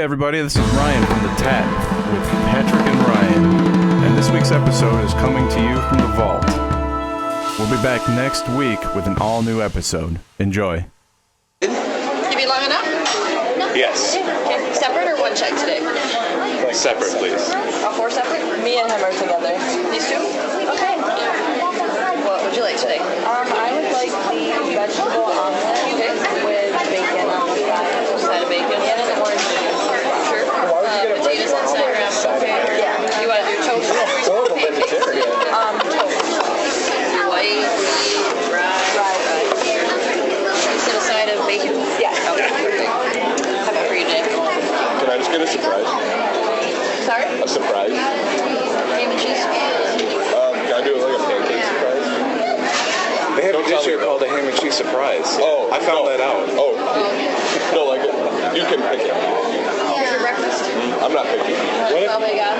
everybody, this is Ryan from The Tat with Patrick and Ryan, and this week's episode is coming to you from the Vault. We'll be back next week with an all-new episode. Enjoy. You be long enough? Yes. Okay. Separate or one check today? Separate, please. All four separate? Me and him are together. These two? Okay. What would you like today? I would like the vegetable omelet with bacon on the side. Side of bacon? And an orange juice. Sure. Potatoes inside your omelet, okay? Yeah. You want to do toast? Horrible vegetarian. Toast. White, wheat, rye. You said a side of bacon? Yeah. Okay, perfect. How about for you, Jay? Can I just get a surprise? Sorry? A surprise? Ham and cheese? Can I do it like a pancake surprise? They have Don't a dish tell me here called a ham and cheese surprise. Oh, I found that out. Oh, no, like you can pick it. What's for breakfast? I'm not picky. Probably got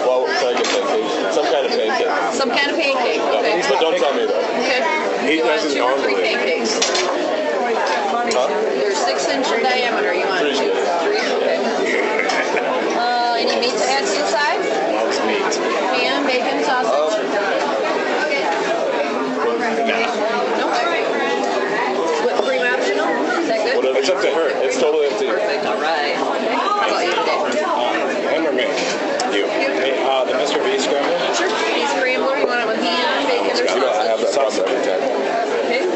Well, can I get pancakes? Some kind of pancake. some kind of pancake. Okay. But don't tell me though. Okay. He You want doesn't 2 or 3 normally. pancakes? Huh? They're 6-inch in diameter. You want 2? 3? Okay. Any meat to add to the side? Loves meat. Ham, bacon, sausage? No. Whipped cream optional? Is that good? Whatever. It's up to her. It's totally up to you. Perfect. All right. How about you today? Him or me? You. The Mr. V scramble? Sure. Beef scrambler. You want it with ham, bacon, or You know, I have sausage? that problem every time.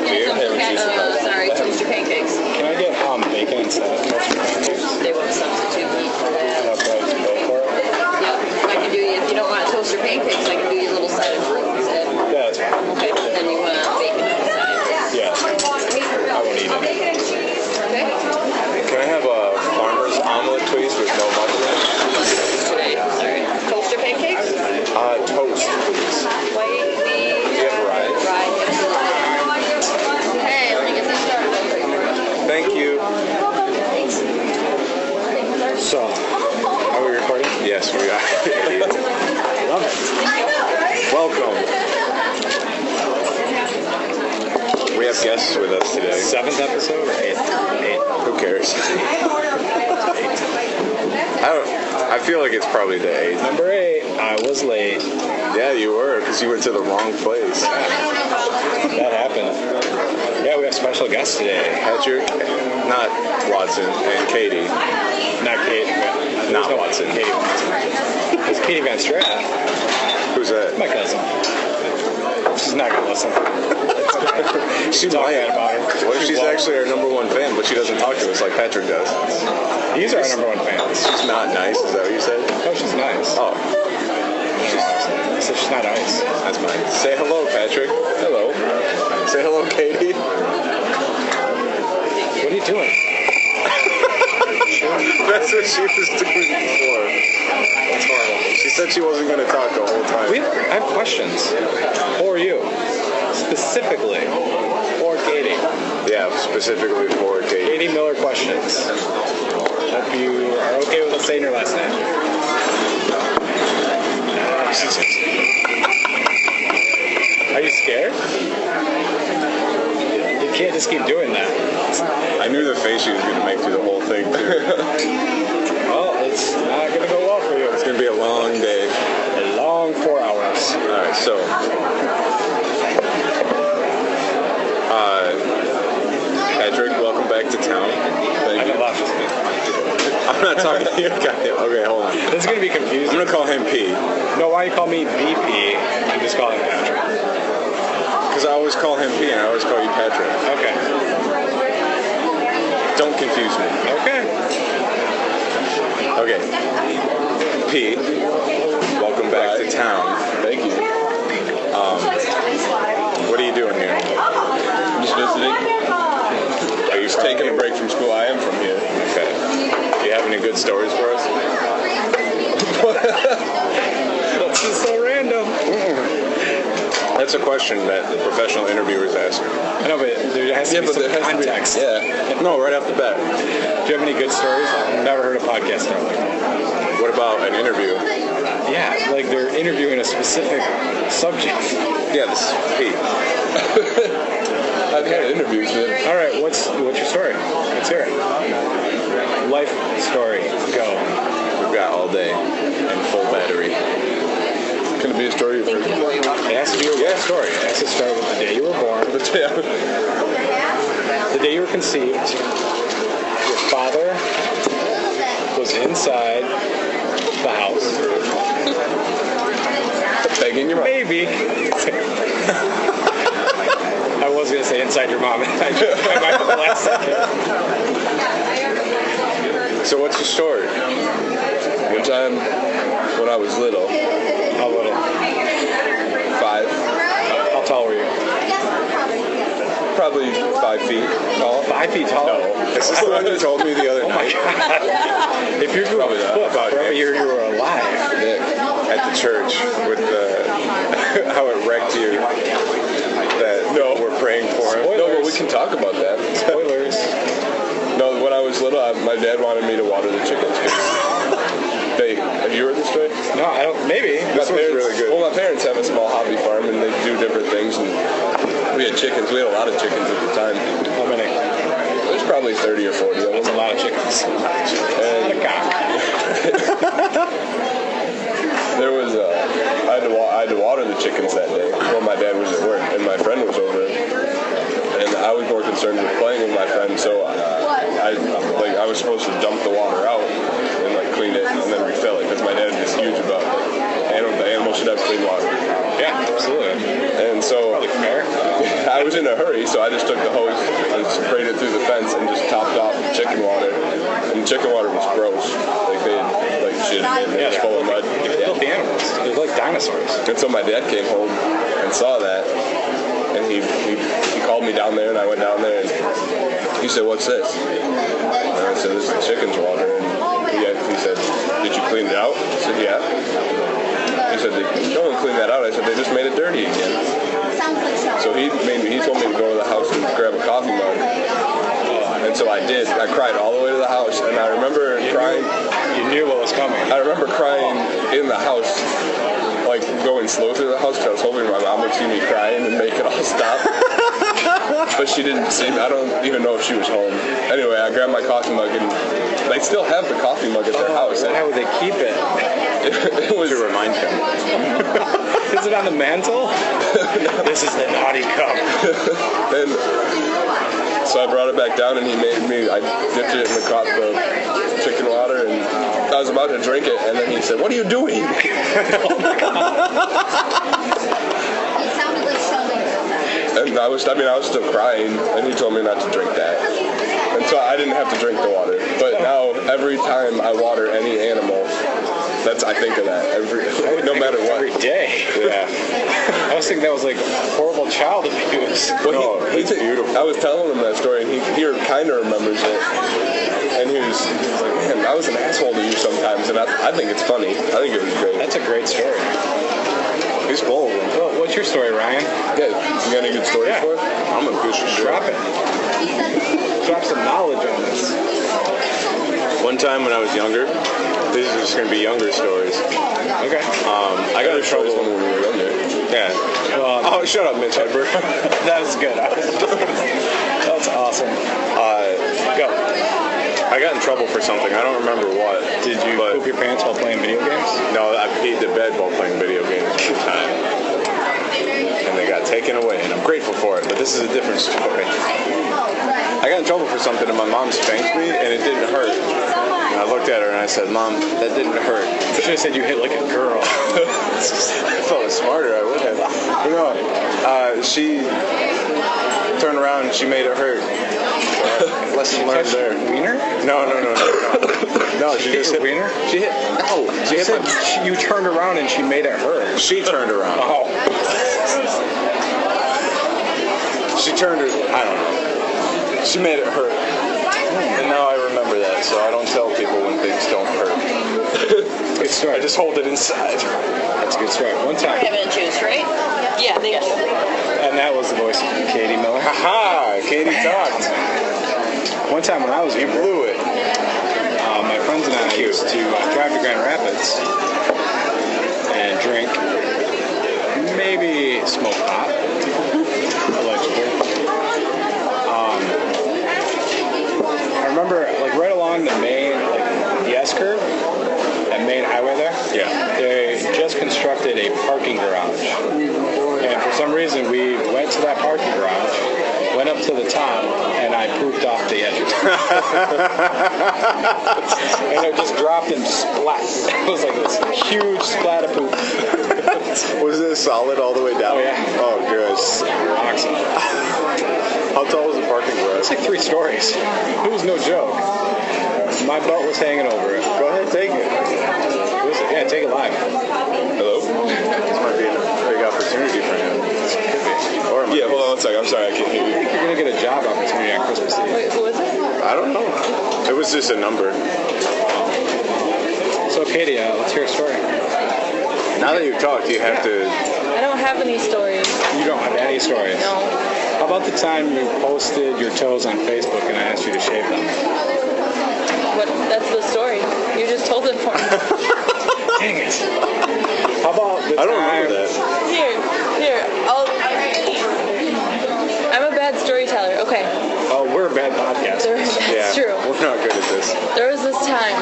Okay. And toaster pancakes. Can I get bacon instead of toaster pancakes? They want substitute meat for that. That's what I just go for it. Yeah, I can do you, if you don't want toaster pancakes, I can do you a little side of fruit instead. Yeah, that's fine. Okay, then you want bacon on the side. Yeah. I won't eat it. Okay? Can I have a farmer's omelet, please, with no mushrooms? Today, sorry. Toaster pancakes? Toast, please. White, wheat. Do you have rye? Rye, absolutely. Hey, let me get this started real quick for you. Thank you. So, are we recording? Yes, we are. Love it. Welcome. We have guests with us today. 7th episode or 8th? Who cares? I feel like it's probably the 8th. Number 8. I was late. Yeah, you were, because you went to the wrong place. That happened. Yeah, we have special guests today. Patrick, not Watson, and Katie. Not Kate. Not Watson. Katie Watson. It's Katie Van Straat. Who's that? My cousin. She's not going to listen. She might. About her. What if she's actually our number 1 fan, but she doesn't talk to us like Patrick does? He's our number 1 fan. She's not nice, is that what you said? No, she's nice. Oh. I said she's not nice. That's fine. Say hello, Patrick. Hello. Say hello, Katie. What are you doing? That's what she was doing before. That's horrible. She said she wasn't going to talk the whole time. I have questions for you. Specifically for Katie. Yeah, specifically for Katie. Katie Miller questions. Hope you are okay with us saying your last name. Are you scared? You can't just keep doing that. I knew the face she was going to make through the whole thing, too. Well, it's not going to go well for you. It's going to be a long day. A long 4 hours. All right, so... Patrick, welcome back to town. Thank you. I'm not talking to you. Okay, hold on. This is going to be confusing. I'm going to call him P. No, why you call me VP and just call him Patrick? Because I always call him P and I always call you Patrick. Okay. Don't confuse me. Okay. Okay. P, welcome back to town. Thank you. What are you doing here? I'm just visiting. Are you taking a break from school? I am from here. Okay. Do you have any good stories for us? This is so random. That's a question that the professional interviewers ask. I know, but there has to be some context. No, right off the bat. Do you have any good stories? I've never heard a podcast start like that. What about an interview? Yeah, like they're interviewing a specific subject. Yeah, this is Pete. I've had interviews, man. All right, what's your story? Let's hear it. Life story. got all day and full battery. Can it be a story? It has to be a story. It has to start with the day you were born, the day you were conceived. Your father was inside the house. Begging your mom. Maybe. I was going to say inside your mom. I might have the last second. So what's your story? One time when I was little. How little? 5. How tall were you? Probably 5 feet tall. 5 feet tall? No. This is the one you told me the other night. Oh my God. If you grew up about every year you were alive. Nick, at the church with how it wrecked you. That we're praying for him. No, but we can talk about that. Spoilers. No, when I was little, my dad wanted me to water the chickens. Have you heard this story? No, I don't. Maybe. This one's really good. Well, my parents have a small hobby farm, and they do different things. And we had chickens. We had a lot of chickens at the time. How many? There's probably 30 or 40 of them. That's a lot of chickens. And a cock. there was I had to water the chickens that day while my dad was at work, and my friend was over. And I was more concerned with playing with my friend, so I was supposed to dump the water out and clean it and then refill it, because my dad is huge about the animals should have clean water. Yeah, absolutely. And so Probably fair. I was in a hurry, so I just took the hose and sprayed it through the fence and just topped off the chicken water. And chicken water was gross. They had shit in it. It was full of mud. Filthy animals. They're like dinosaurs. And so my dad came home and saw that, and he called me down there, and I went down there, and he said, "What's this?" And I said, "This is chicken's water." And he said, "Did you clean it out?" I said, "Yeah." He said, "No one cleaned that out." I said, "They just made it dirty again." So he told me to go to the house and grab a coffee mug. And so I did. I cried all the way to the house, and I remember crying. You knew what was coming. I remember crying in the house, going slow through the house, because I was hoping my mom would see me crying and make it all stop. But she didn't see me. I don't even know if she was home. Anyway, I grabbed my coffee mug, and they still have the coffee mug at their house. Why would they keep it? It was to remind him. Is it on the mantle? This is the naughty cup. And so I brought it back down, and I dipped it in the chicken water, and I was about to drink it, and then he said, "What are you doing?" And I was still crying, and he told me not to drink that. And so I didn't have to drink the water. But now, every time I water any animal, I think of that no matter what. Every day. Yeah. I was thinking that was horrible child abuse. Well, it's beautiful. I was telling him that story, and he kind of remembers it. And he was like, "Man, I was an asshole to you sometimes," and I think it's funny. I think it was great. That's a great story. He's full of them. Well, what's your story, Ryan? Yeah, you got any good stories for us? I'm a good story. Drop it. Drop some knowledge on this. One time when I was younger, these are just going to be younger stories. Okay. I got in trouble when we were younger. Yeah. Oh, shut up, Mitch Hedberg. That was good. That's awesome. Go. I got in trouble for something. I don't remember what. Did you poop your pants while playing video games? No, I peed the bed while playing video games one time. And they got taken away, and I'm grateful for it, but this is a different story. I got in trouble for something, and my mom spanked me, and it didn't hurt. And I looked at her, and I said, "Mom, that didn't hurt." You should have said you hit like a girl. If I was smarter, I would have. You know, she turned around, and she made it hurt. Lesson learned there. Wiener? No. No, she just hit wiener. She hit. No, she hit. You turned around and she made it hurt. She turned around. Oh. She turned it. I don't know. She made it hurt. And now I remember that, so I don't tell people when things don't hurt. Good story. I just hold it inside. That's a good story. One time. We're having a juice, right? Yeah, thank you. And that was the voice of Katie Miller. Haha! Katie talked. One time when I was You blew it. my friends and I used to drive to Grand Rapids and drink, maybe smoke pot, allegedly. I remember, right along the main, the S curve, that main highway there. Yeah. They just constructed a parking garage. And for some reason, we went to that parking garage, went up to the top, and I pooped off the edge. And it just dropped and splat. It was like this huge splat of poop. Was it solid all the way down? Oh, yeah. Oh, good. Rock solid. How tall was the parking garage? It's like 3 stories. It was no joke. My butt was hanging over it. Go ahead, take it. Yeah, take it live. Hello? This might be a big opportunity for him. Or it might Yeah, be- hold on one second. I'm sorry, I can't hear I you. think you're going to get a job opportunity on Christmas Eve. Wait, who is it? I don't know. It was just a number. So, Katie, let's hear a story. Now that you've talked, you have to... I don't have any stories. You don't have any stories. No. How about the time you posted your toes on Facebook and I asked you to shave them? What? That's the story. You just told it for me. Dang it. How about the I don't time... remember that. Here. I'm a bad storyteller. Okay. Oh, we're a bad podcast. That's Yeah, true. we're not good at this. There was this time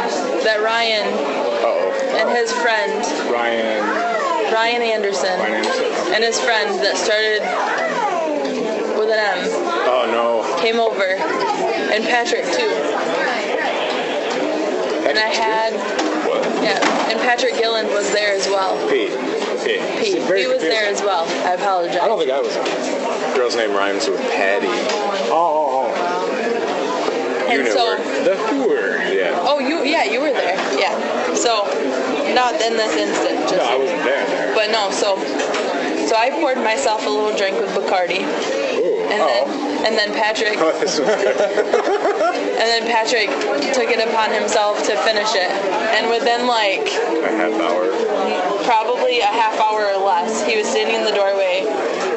that Ryan Uh-oh. and his friend, Ryan Anderson, Anderson. and his friend that started with an M Oh, no. came over, and Patrick too. And I had, and Patrick Gilland was there as well. Pete. He was there as well. I apologize. I don't think I was. Girl's name rhymes with Patty. Oh. And knew so, her. The Whoer. Yeah. oh, you were there. Yeah. So, not in this instant. Just, No, I wasn't there. But no, so I poured myself a little drink with Bacardi, and then Patrick, Oh, this was good. and then Patrick took it upon himself to finish it, and within like A half hour. probably a half hour or less, he was standing in the doorway,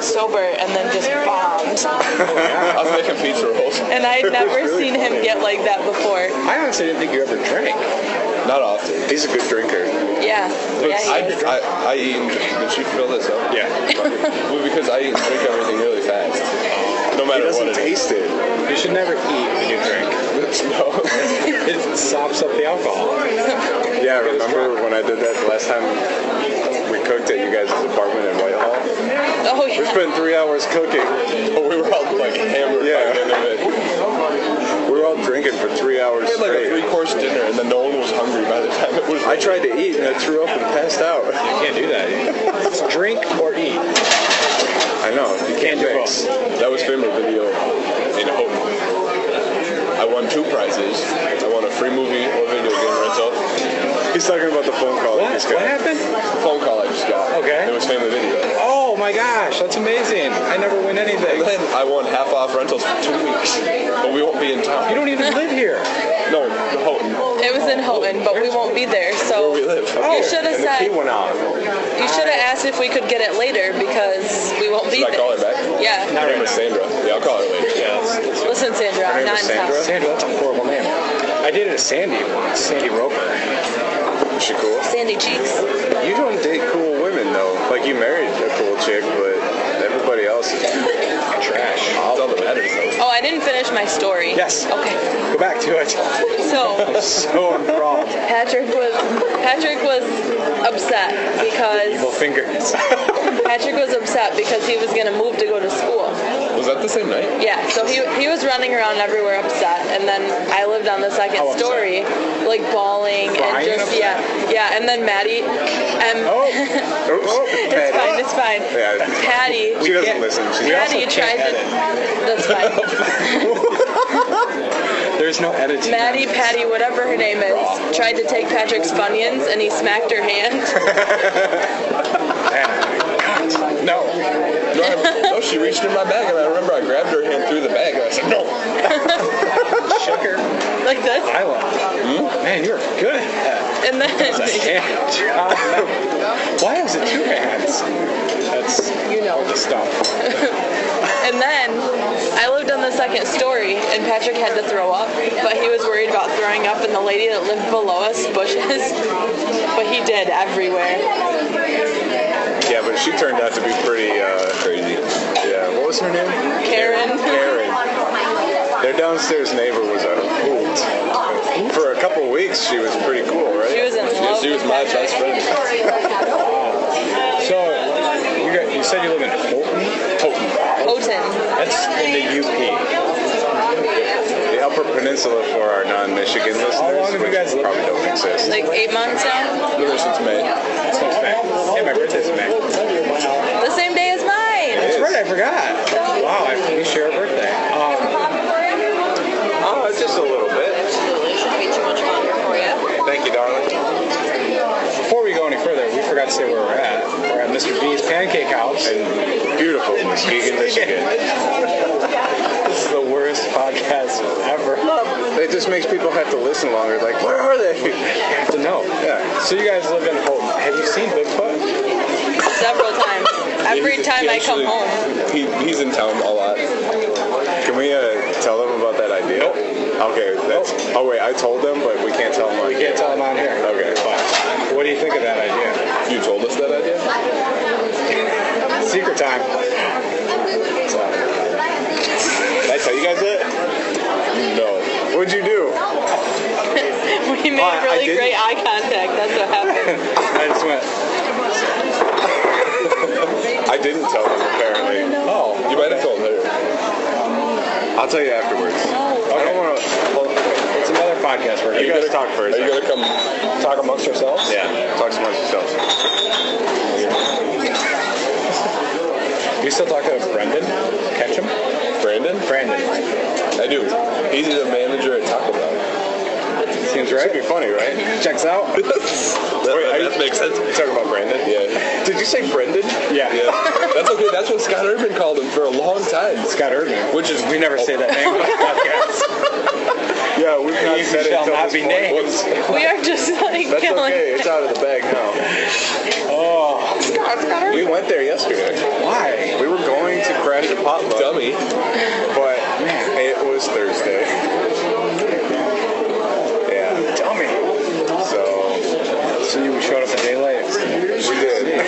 sober, and then just bombed. I was making pizza rolls. And I'd never seen him get like that before. I honestly didn't think you ever drank. Not often. He's a good drinker. Yeah. Yeah. He is. I eat and did she fill this up? Yeah. Well, because I eat and drink everything really fast. No He matter what doesn't it is. taste it. You should never eat when you drink. No. It sops up the alcohol. Yeah, remember when I did that the last time we cooked at you guys' apartment in Whitehall? Oh We yeah. spent 3 hours cooking. But we were all like hammered Yeah. by the end of it. We were all drinking for 3 hours We had like a straight. 3-course dinner and then no one was hungry by the time it was I tried to eat and I threw up and passed out. You can't do that. It's drink or eat. I know. You can't do mix. That was family video in Houghton. I won 2 prizes. I won a free movie or video game rental. He's talking about the phone call. that he's got. What happened? The phone call I just got. Okay. It was family video. Oh my gosh, that's amazing. I never win anything. And then I won half off rentals for 2 weeks. But we won't be in town. You don't even live here. No, Houghton. It was in Houghton, but we won't be there. Where So we live. you should have And the said. key went out. You should have asked if we could get it later because we won't be Should I call her there. back? Yeah. Her name is Sandra. Yeah, I'll call her later. Listen, Sandra, I'm name not is in town. Sandra? Sandra, that's a horrible name. I dated a Sandy once, Sandy Roper. Is she cool? Sandy Cheeks. You don't date cool women though. Like you married a cool chick, but everybody else is Trash. That's all that matters though. Oh, I didn't finish my story. Yes. Okay. Go back to it. So So enthralled. Patrick was upset because Evil fingers. Patrick was upset because he was gonna move to go to school. Was that the same night? Yeah, so he was running around everywhere upset, and then I lived on the second How upset? story, like bawling and Crying just upset? yeah, and then Maddie, Oh. it's fine. Yeah. Patty, She doesn't listen. She Patty tried to. That's fine. There's no editing. Maddie, Patty, whatever her name is, tried to take Patrick's Funyuns, and he smacked her hand. No. No, she reached in my bag, and I remember I grabbed her hand through the bag, and I said, no. Shook her. Like this. I love. Man, you're good at that. And then Why is it 2 hands? That's the stuff. And then I lived on the second story, and Patrick had to throw up, but he was worried about throwing up in the lady that lived below us, bushes. But he did everywhere. Yeah, but she turned out to be pretty crazy. Yeah. What was her name? Karen. Karen. Their downstairs neighbor was a hoot. For a couple weeks, she was pretty cool, right? She was in love She was with dad's best friend. So, you said you live in Houghton. That's in the UP. The Upper Peninsula for our non-Michigan listeners, How long have you which guys lived probably there? don't exist. Like 8 months now. Been there since May. Since May. Hey, my birthday's in May. The same day as mine. That's right, I forgot. Wow, we share a birthday. Oh, it's just a little bit. Absolutely. Shouldn't be too much longer for you. Thank you, darling. Before we go any further, we forgot to say where we're at. We're at Mr. B's Pancake House. And beautiful Muskegon, Michigan. This is the worst podcast ever. It just makes people have to listen longer. Like, where are they? You have to know. Yeah. So you guys live in Houghton. Have you seen Bigfoot? Several times. Every time I come home. He's in town a lot. Can we tell them about that idea? Nope. Okay, that's. Oh wait, I told them, but we can't tell them. We can't tell them on here. Okay. But what do you think of that idea? You told us that idea? Secret time. So, Did I tell you guys that? No. What'd you do? We made I really didn't. great eye contact. That's what happened. I just went, I didn't tell them apparently. oh. You might have told her. I'll tell you afterwards. I don't want to. It's another podcast where You guys talk first. Are you gonna come talk amongst ourselves. Yeah, talk amongst yourselves. You still talk to Brendan Ketchum? Brandon? Brandon. I do. He's the manager at Taco Bell. Seems Should right. be funny, right? Checks out. That makes sense. You talking about Brandon? Yeah. Did you say Brendan? Yeah. Yeah. That's okay. That's what Scott Urban called him for a long time. Scott Urban. Which is We never say that name on the podcast. Yeah, we've not He said it shall until not this be point. named. We are just like That's killing. okay. It's out of the bag now. Oh, We went there yesterday. why? We were going to crash a potluck, Dummy. but it was Thursday. Yeah, Dummy. so So you showed up a day late. we did.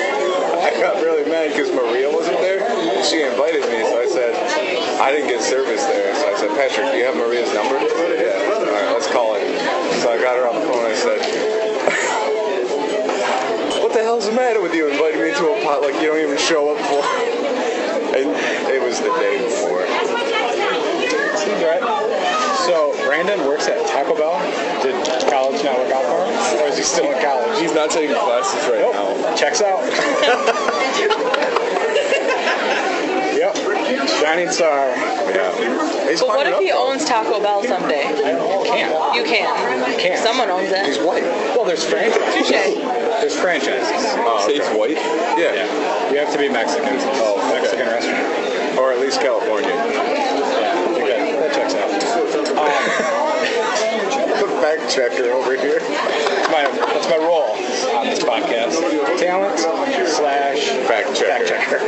I got really mad because Maria wasn't there. She invited me, so I said I didn't get service there. So I said, Patrick, do you have Maria's number? Yeah. All right, let's call it. So I got her on the phone. I said, what the hell's the matter with you inviting me to a potluck you don't even show up for? And it was the day before. Seems right. So Brandon works at Taco Bell. Did college not work out for him? Or is he still in college? He's not taking classes right now. Nope. Checks out. Yep. Shining star. Yeah. He's But what climbing if up, he though. owns Taco Bell someday? You can't. You can. You can't. Someone owns He's it. white. Well, there's franchises. Touche. There's franchises. Oh, Say he's okay. white. Yeah. You have to be Mexican. Oh, okay. Mexican restaurant. Or at least California. Yeah. Okay. That checks out. The fact checker over here. That's my role on this podcast. Talent / Fact checker. Fact checker.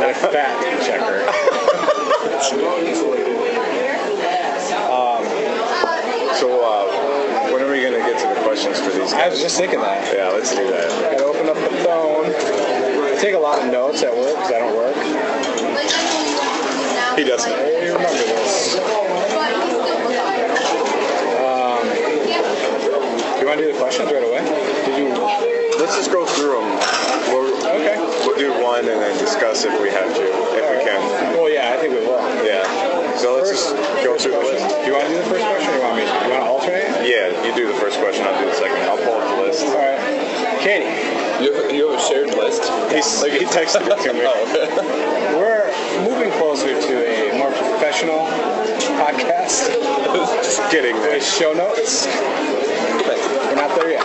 Not a fact checker. So, when are we going to get to the questions for these I guys? was just thinking that. Yeah, let's do that. Gotta open up the phone. I take a lot of notes at work because I don't work. He doesn't. Hey, remember this. You want to do the questions right away? Did you? Let's just go through them. Okay. We'll do one and then discuss if we have to, if we can. Well, yeah, I think we will. Yeah. So let's just go through the list. Do you want to do the first question or you want me? You want to alternate? Yeah, you do the first question, I'll do the second. I'll pull up the list. All right. Katie, You have a shared list? He texted it to me. we're moving closer to a more professional podcast Just kidding, man. with show notes. We're not there yet.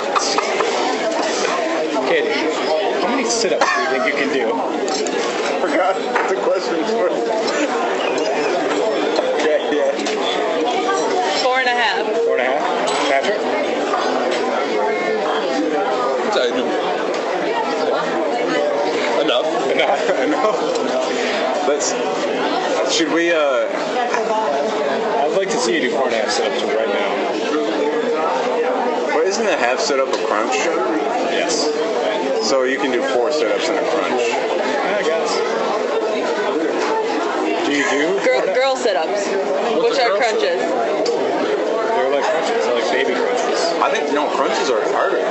Katie, how many sit-ups do you think you can do? Forgot the questions were. Okay, yeah. 4.5. 4.5. Patrick? I do. Enough. Enough. Let's. Should we? I'd like to see you do 4.5 sit-ups right now. Well, isn't a half sit up a crunch? Yes. So you can do 4 sit-ups in a crunch. I guess. Do you do? Girl sit-ups, which are crunches. They're like crunches. They're like baby crunches. I think no crunches are harder.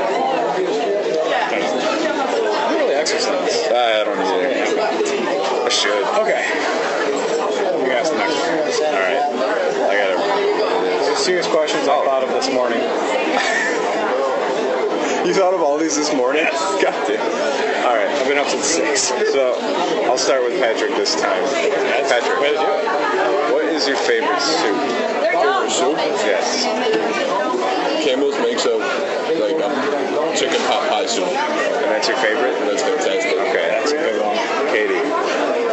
serious questions I thought of this morning. You thought of all these this morning? Got it. All right. I've been up since 6. So I'll start with Patrick this time. Patrick, Way to do it. what is your favorite soup? Favorite soup? Yes. Campbell's makes a chicken pot pie soup. And that's your favorite? That's fantastic. Okay. That's a good one. Katie,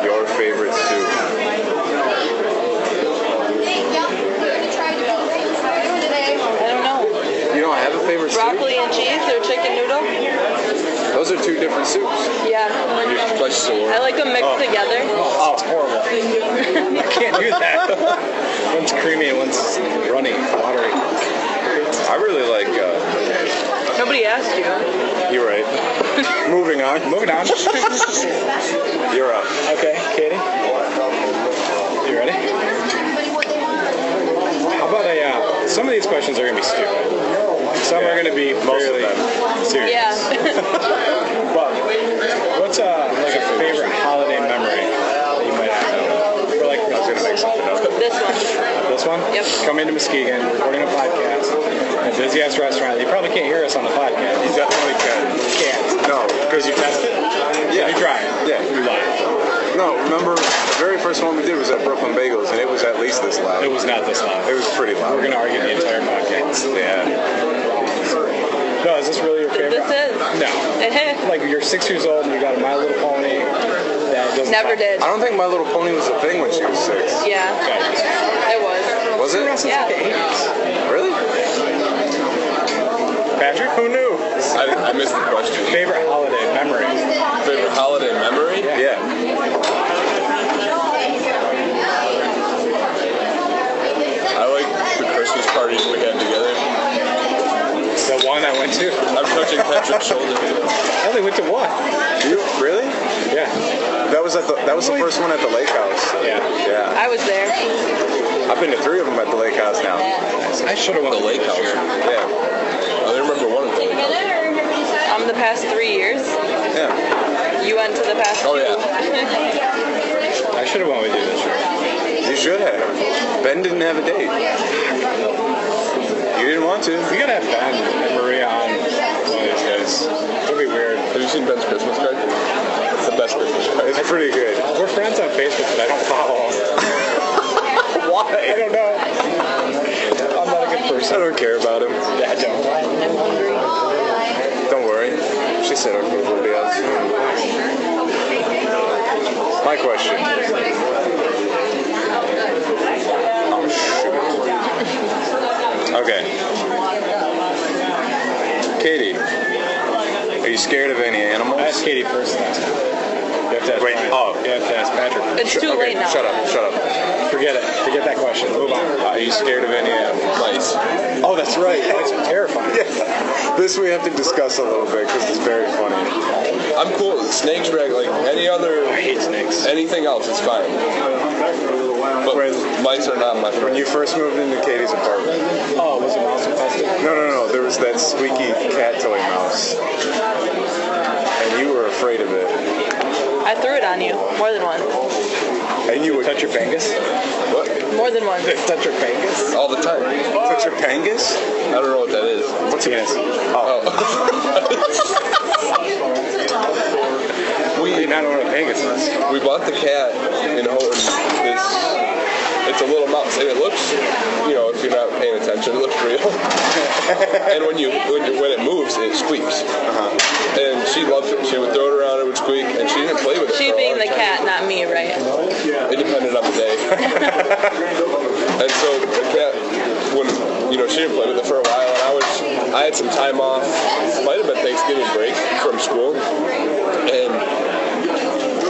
your favorite soup? I don't know. You don't have a favorite Broccoli and cheese or chicken noodle? soup? Those are two different soups. Yeah. I like them mixed together. Oh, it's horrible. I can't do that. One's creamy and one's runny, watery. I really like. Nobody asked you. You're right. Moving on. Moving on. You're up. Okay, Katie. You ready? How about some of these questions are going to be stupid. Some are going to be fairly serious. Yeah. But what's a favorite holiday memory that you might have? Or I was going to make something up. This one. This one? Yep. Come into Muskegon, recording a podcast, in a busy-ass restaurant. You probably can't hear us on the podcast. You definitely can. Can't. No, Because you tested it? Yeah. You tried? Yeah. You lied. No, remember the very first one we did was at Brooklyn Bagels, and it was at least this loud. It was not this loud. It was pretty loud. We're going to argue the entire podcast. Yeah. No, is this really your favorite? This is. No. Like, you're 6 years old and you got a My Little Pony that doesn't Never talk. did. I don't think My Little Pony was a thing when she was 6. Yeah. It was. Was it? Yeah. Really? Patrick, who knew? I missed the question. Favorite holiday memory? Favorite holiday memory? Yeah. I like the Christmas parties we had together. The one I went to? I'm touching Patrick's shoulder. I only went to one. You really? Yeah. That was the first one at the lake house. Yeah. Yeah. I was there. I've been to 3 of them at the lake house now. I should have went The lake this house. year. Yeah. I remember one of them. The past 3 years. Yeah. You went to the past 2. Oh, yeah. I should have went with you this year. You should have. Ben didn't have a date. You didn't want to. We gotta have Ben and Maria on one of these days. It'll be weird. Have you seen Ben's Christmas card? It's the best Christmas card. It's pretty good. We're friends on Facebook, but I don't follow him. Why? I don't know. I'm not a good person. I don't care about him. Yeah, I don't. I'm hungry. Don't worry. She said our food will be out soon. My question. Oh, shoot. Okay. Katie, are you scared of any animals? I asked Katie first last time. You have to ask Wait, Brian. oh. You have to ask Patrick first. It's too late now. Shut up. Forget it. Forget that question. Move on. Are you scared of any animals? Mice. Oh, that's right. That's terrifying. Yeah. This we have to discuss a little bit because it's very funny. I'm cool with snakes, like any other, I hate snakes. anything else is fine. But mice are not my When friend. you first moved into Katie's apartment, Oh, was it mouse infested? no, there was that squeaky cat toy mouse. And you were afraid of it. I threw it on you more than once. And you would Touch your pangus? What? More than once. Touch your pangus? All the time. touch your pangus? I don't know what that is. What's penis? Oh. You not know what a pangus is. We bought the cat in Houghton. It's a little mouse, and it looks, if you're not paying attention, it looks real. And when it moves, it squeaks. And she loved it. She would throw it around, it would squeak, and she didn't play with it. She for a being long the time. cat, not me, right? It depended on the day. And so the cat, when she didn't play with it for a while, and I had some time off. Might have been Thanksgiving break from school, and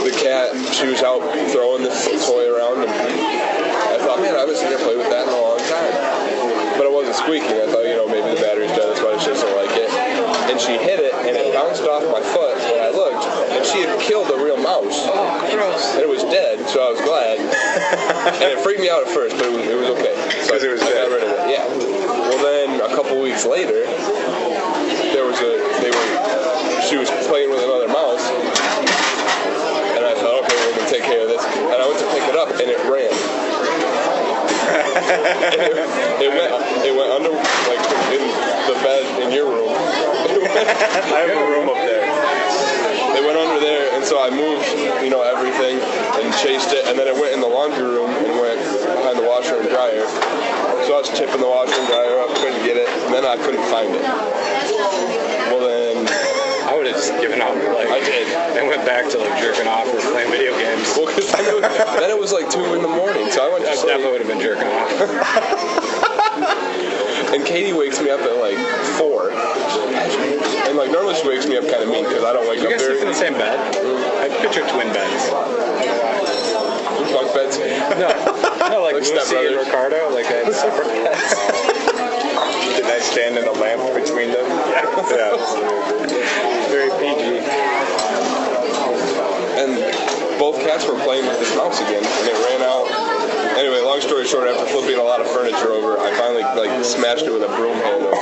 the cat, she was out throwing this toy around, and I thought, man, I haven't seen her play with that in a long time. But it wasn't squeaking. I thought, maybe the battery's dead, that's why she doesn't like it. And she hit it, and it bounced off my foot when I looked, and she had killed a real mouse. Oh, gross. And it was dead, so I was glad. And it freaked me out at first, but it was okay. Because it was I got dead. rid of it. Yeah. Well, then a couple weeks later, she was playing with another mouse, and I thought, okay, we're gonna take care of this. And I went to pick it up, and it ran. It went under, like, in the bed in your room. I have a room up there. It went under there, and so I moved, everything, and chased it, and then it went in the laundry room and went behind the washer and dryer. So I was tipping the washer and dryer up, couldn't get it, and then I couldn't find it. Well then, I would have just given up. I did. And went back to jerking off or playing video games. Well, because then it was like 2 in the morning, so I went to I sleep. definitely would have been jerking off. And Katie wakes me up at 4. And normally she wakes me up kind of mean because I don't wake You up guys sleep in very. the same bed? I picture twin beds. Bunk beds. No, like Like Lucy and stepbrothers. Ricardo, they had separate beds. The nightstand and a lamp between them. Yeah. Very PG. And both cats were playing with this mouse again, and it ran out. Anyway, long story short, after flipping a lot of furniture over, I finally smashed it with a broom handle.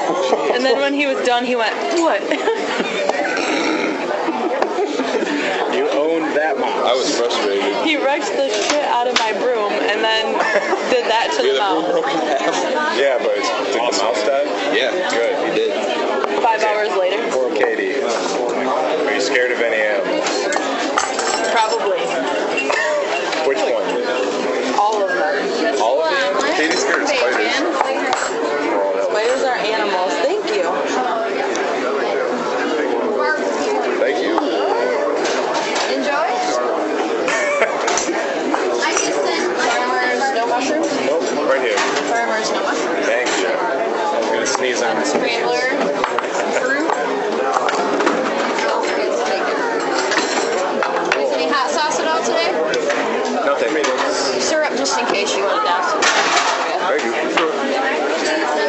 And then when he was done, he went, "What?" You owned that mouse. I was frustrated. He wrecked the shit out of my broom and then did that to the The broom mouse. broke in half. Yeah, but did the mouse die? Yeah, good. He did. 5 hours later. Poor Katie. Are you scared of any animals? Probably. Which one? All of them. All of them? Katie's scared of spiders. Spiders are animals. Thank you. Thank you. Enjoy. Farmers, no mushrooms? Nope, right here. Farmers, no mushrooms. Thank you. I'm going to sneeze on this. Scrambler, fruit. Any hot sauce at all today? Nothing. Syrup, just in case you want to douse it. Thank you. Thank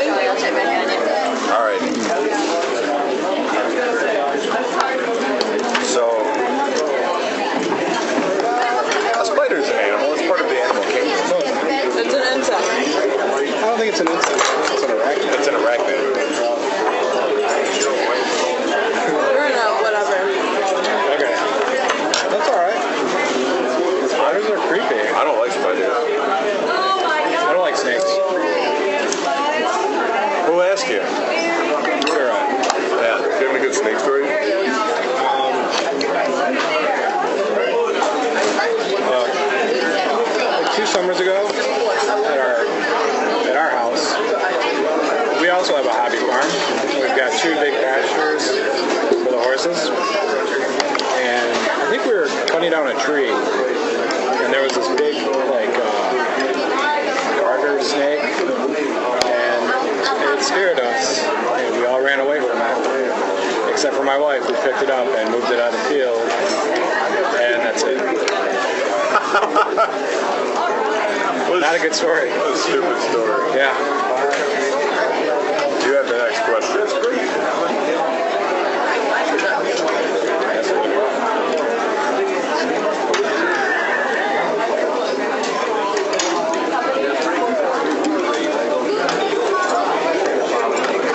you. I'll take my hand. All right. So, a spider's an animal. It's part of the animal kingdom. It's an insect. I don't think it's an insect. It's an arachnid. It's an arachnid. Or no, whatever. Okay. That's alright. Spiders are creepy. I don't like spiders. I don't like snakes. Who asked you? Sure. Yeah. Do you have any good snake story? Like 2 summers ago, at our house, we also have a hobby farm. We've got 2 big pastures for the horses, and I think we were cutting down a tree, and there was this big garter snake, and it scared us, and we all ran away from it, except for my wife, who picked it up and moved it out of the field, and that's it. Not a good story. What a stupid story. Yeah. You have the next question.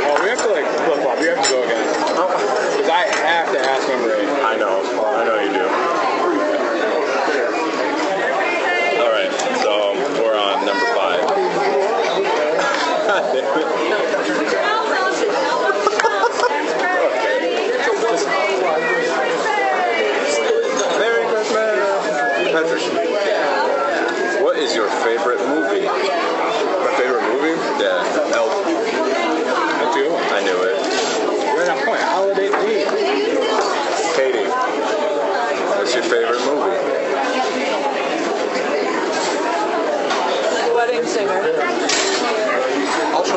Oh, we have to flip-flop. We have to go again. Because I have to ask number 8. I know you do. All right, so we're on number 5. Merry Christmas, Patrick. What is your favorite movie? My favorite movie? Yeah, Elf. I do. I knew it. Right on point. Holiday theme. Katie, what's your favorite movie? Wedding singer. Also,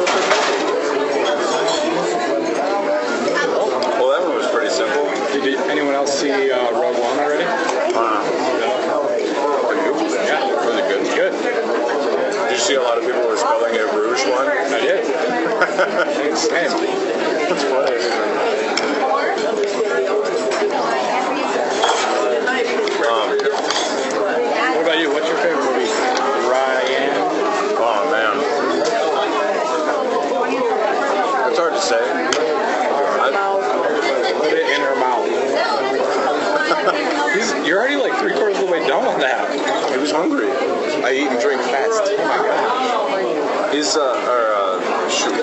Well, that one was pretty simple. Did anyone else see Rogue One already? Yeah, really good. Good. Did you see a lot of people were spelling it Rouge one? I did. It's the same. That's funny. What about you? What's your favorite movie? Ryan? Oh man, it's hard to say. Put it in her mouth. You're already 3/4 of the way done with that. I was hungry. I eat and drink fast. Oh my gosh. He's shoot.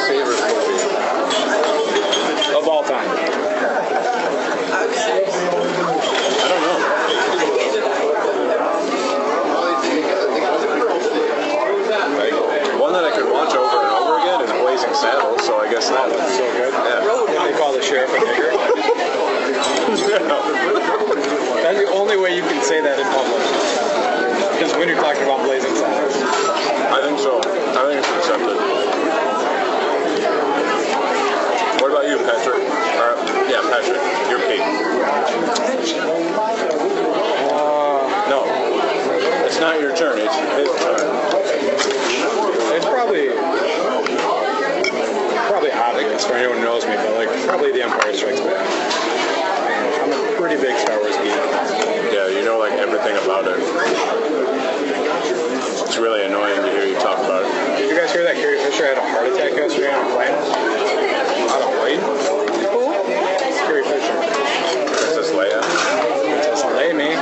Favorite movie Of all time. I don't know. Like, one that I could watch over and over again is Blazing Saddles, so I guess that's so good. Yeah. They call the sheriff a nigger. That's the only way you can say that in public. Because when you're talking about Blazing Saddles. I think so. I think it's accepted. What about you, Patrick? Yeah, Patrick. You're Pete. No. It's not your turn. It's his turn. It's probably obvious for anyone who knows me, but like probably The Empire Strikes Back. I'm a pretty big Star Wars geek. Yeah, you know like everything about it. It's really annoying to hear you talk about it. Did you guys hear that Carrie Fisher had a heart attack yesterday on a plane? On a plane? Who? Carrie Fisher. Princess Leia. Princess Leia, me.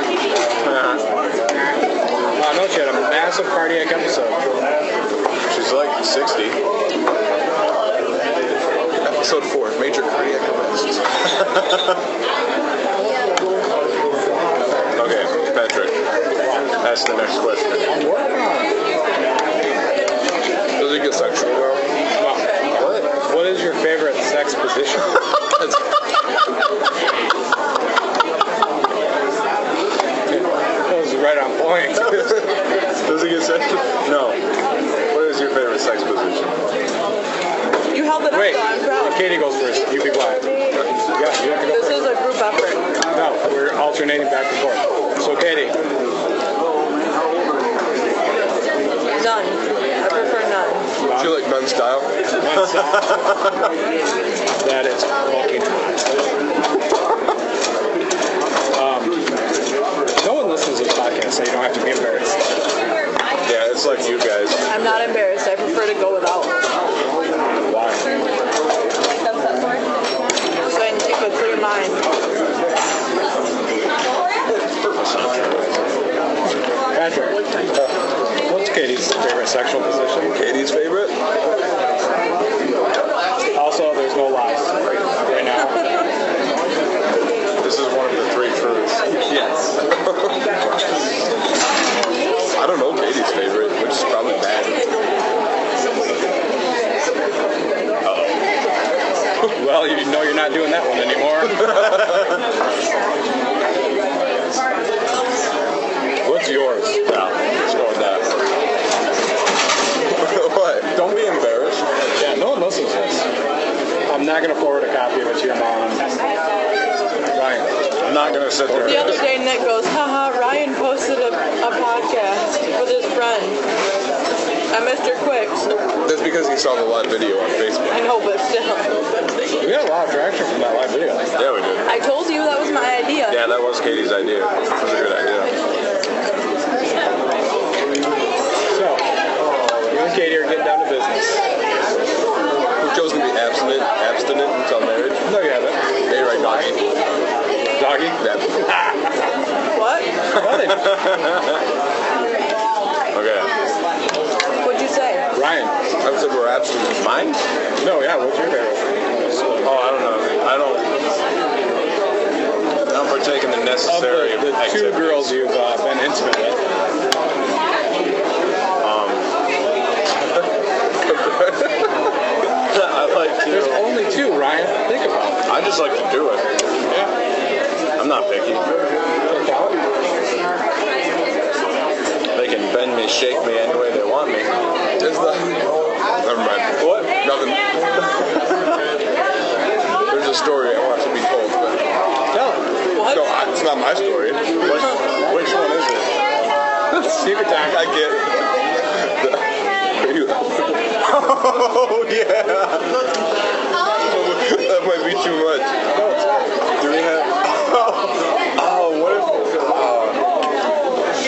No, she had a massive cardiac episode. She's like 60. Episode 4, major cardiac arrest. Okay, Patrick, ask the next question. Does it get sexual though? What is your favorite sex position? That was right on point. Does it get sexual? No. What is your favorite sex position? You held it up, Wait, though. I'm proud. Katie goes first. You be quiet. Yeah, you have to go This first. is a group effort. No, we're alternating back and forth. So, Katie. None. I prefer none. Do you like men's style? That is fucking hot. No one listens to this podcast, so you don't have to be embarrassed. Yeah, it's like you guys. I'm not embarrassed. I prefer to go without. Why? So I can keep a clear mind. Patrick, what's Katie's favorite sexual position? Katie's favorite? Also, there's no lies right now. This is one of the 3 truths. Yes. I don't know Katie's favorite, which is probably bad. Uh-oh. Well, you know you're not doing that one anymore. What's yours? Yeah, let's go with that. What? Don't be embarrassed. Yeah, no one listens to this. I'm not going to forward a copy of it to your mom. Ryan. I'm not going to sit there. The other day, Nick goes, haha, Ryan posted a podcast with his friend. Mr. Quicks. That's because he saw the live video on Facebook. I know, but still. We got a lot of traction from that live video. Yeah, we did. I told you that was my idea. Yeah, that was Katie's idea. It was a good idea. So, you and Katie are getting down to business. Who chose to be abstinent until marriage? No, you haven't. Hey, right, doggy. Doggy? Yeah. What? Nothing. Okay. What'd you say? Ryan. I said we're abstinent. Mine? No, yeah, what's your favorite? Oh, I don't know. I don't partake in the necessary Of the 2 activities. girls you've been intimate with. I like to. There's only 2, Ryan. Think about it. I just like to do it. Yeah. I'm not picky. Pick out. They can bend me, shake me any way they want me. Never mind. What? Nothing. There's a story I want to be told, but Tell it. What? no, it's not my story. Which one is it? Secret time. I get. Oh yeah. That might be too much. Do we have? Oh, what if?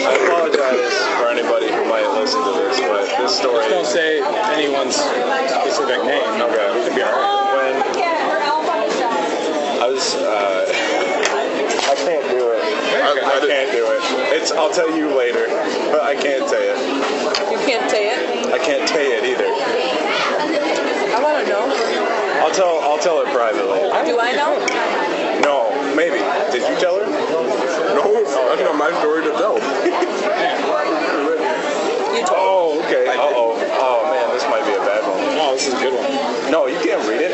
I apologize for anybody who might listen to this, but this story. Just don't say anyone's specific name. Okay. It could be alright. When I was, I can't do it. I can't do it. I'll tell you later, but I can't tell it. You can't say it. I can't tell it either. I want to know. I'll tell her privately. Do I know? No, maybe. Did you tell her? No, that's not my story to tell. You told. Oh, okay. Uh-oh. Oh, man, this might be a bad one. No, this is a good one. No, you can't read it.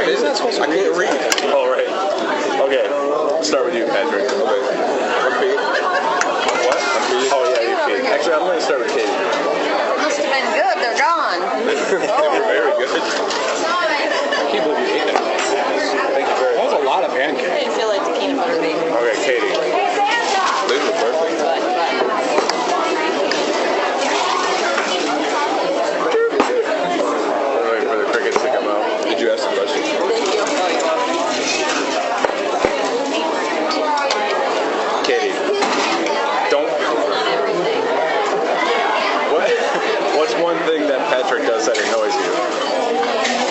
Isn't that supposed to I can't read. All right. Okay. Let's start with you, Patrick. Okay. I'm Pete. What? Oh, yeah, you're Pete. Actually, I'm going to start with Katie. It must have been good. They're gone. They were very good. I can't believe you ate that. Thank you very That was much. a lot of I pancakes. didn't feel like the peanut butter bacon. Okay, Katie. This is perfect. We're waiting for the crickets to come out. Did you ask the question? Thank you. Katie, don't. What's one thing that Patrick does that annoys you?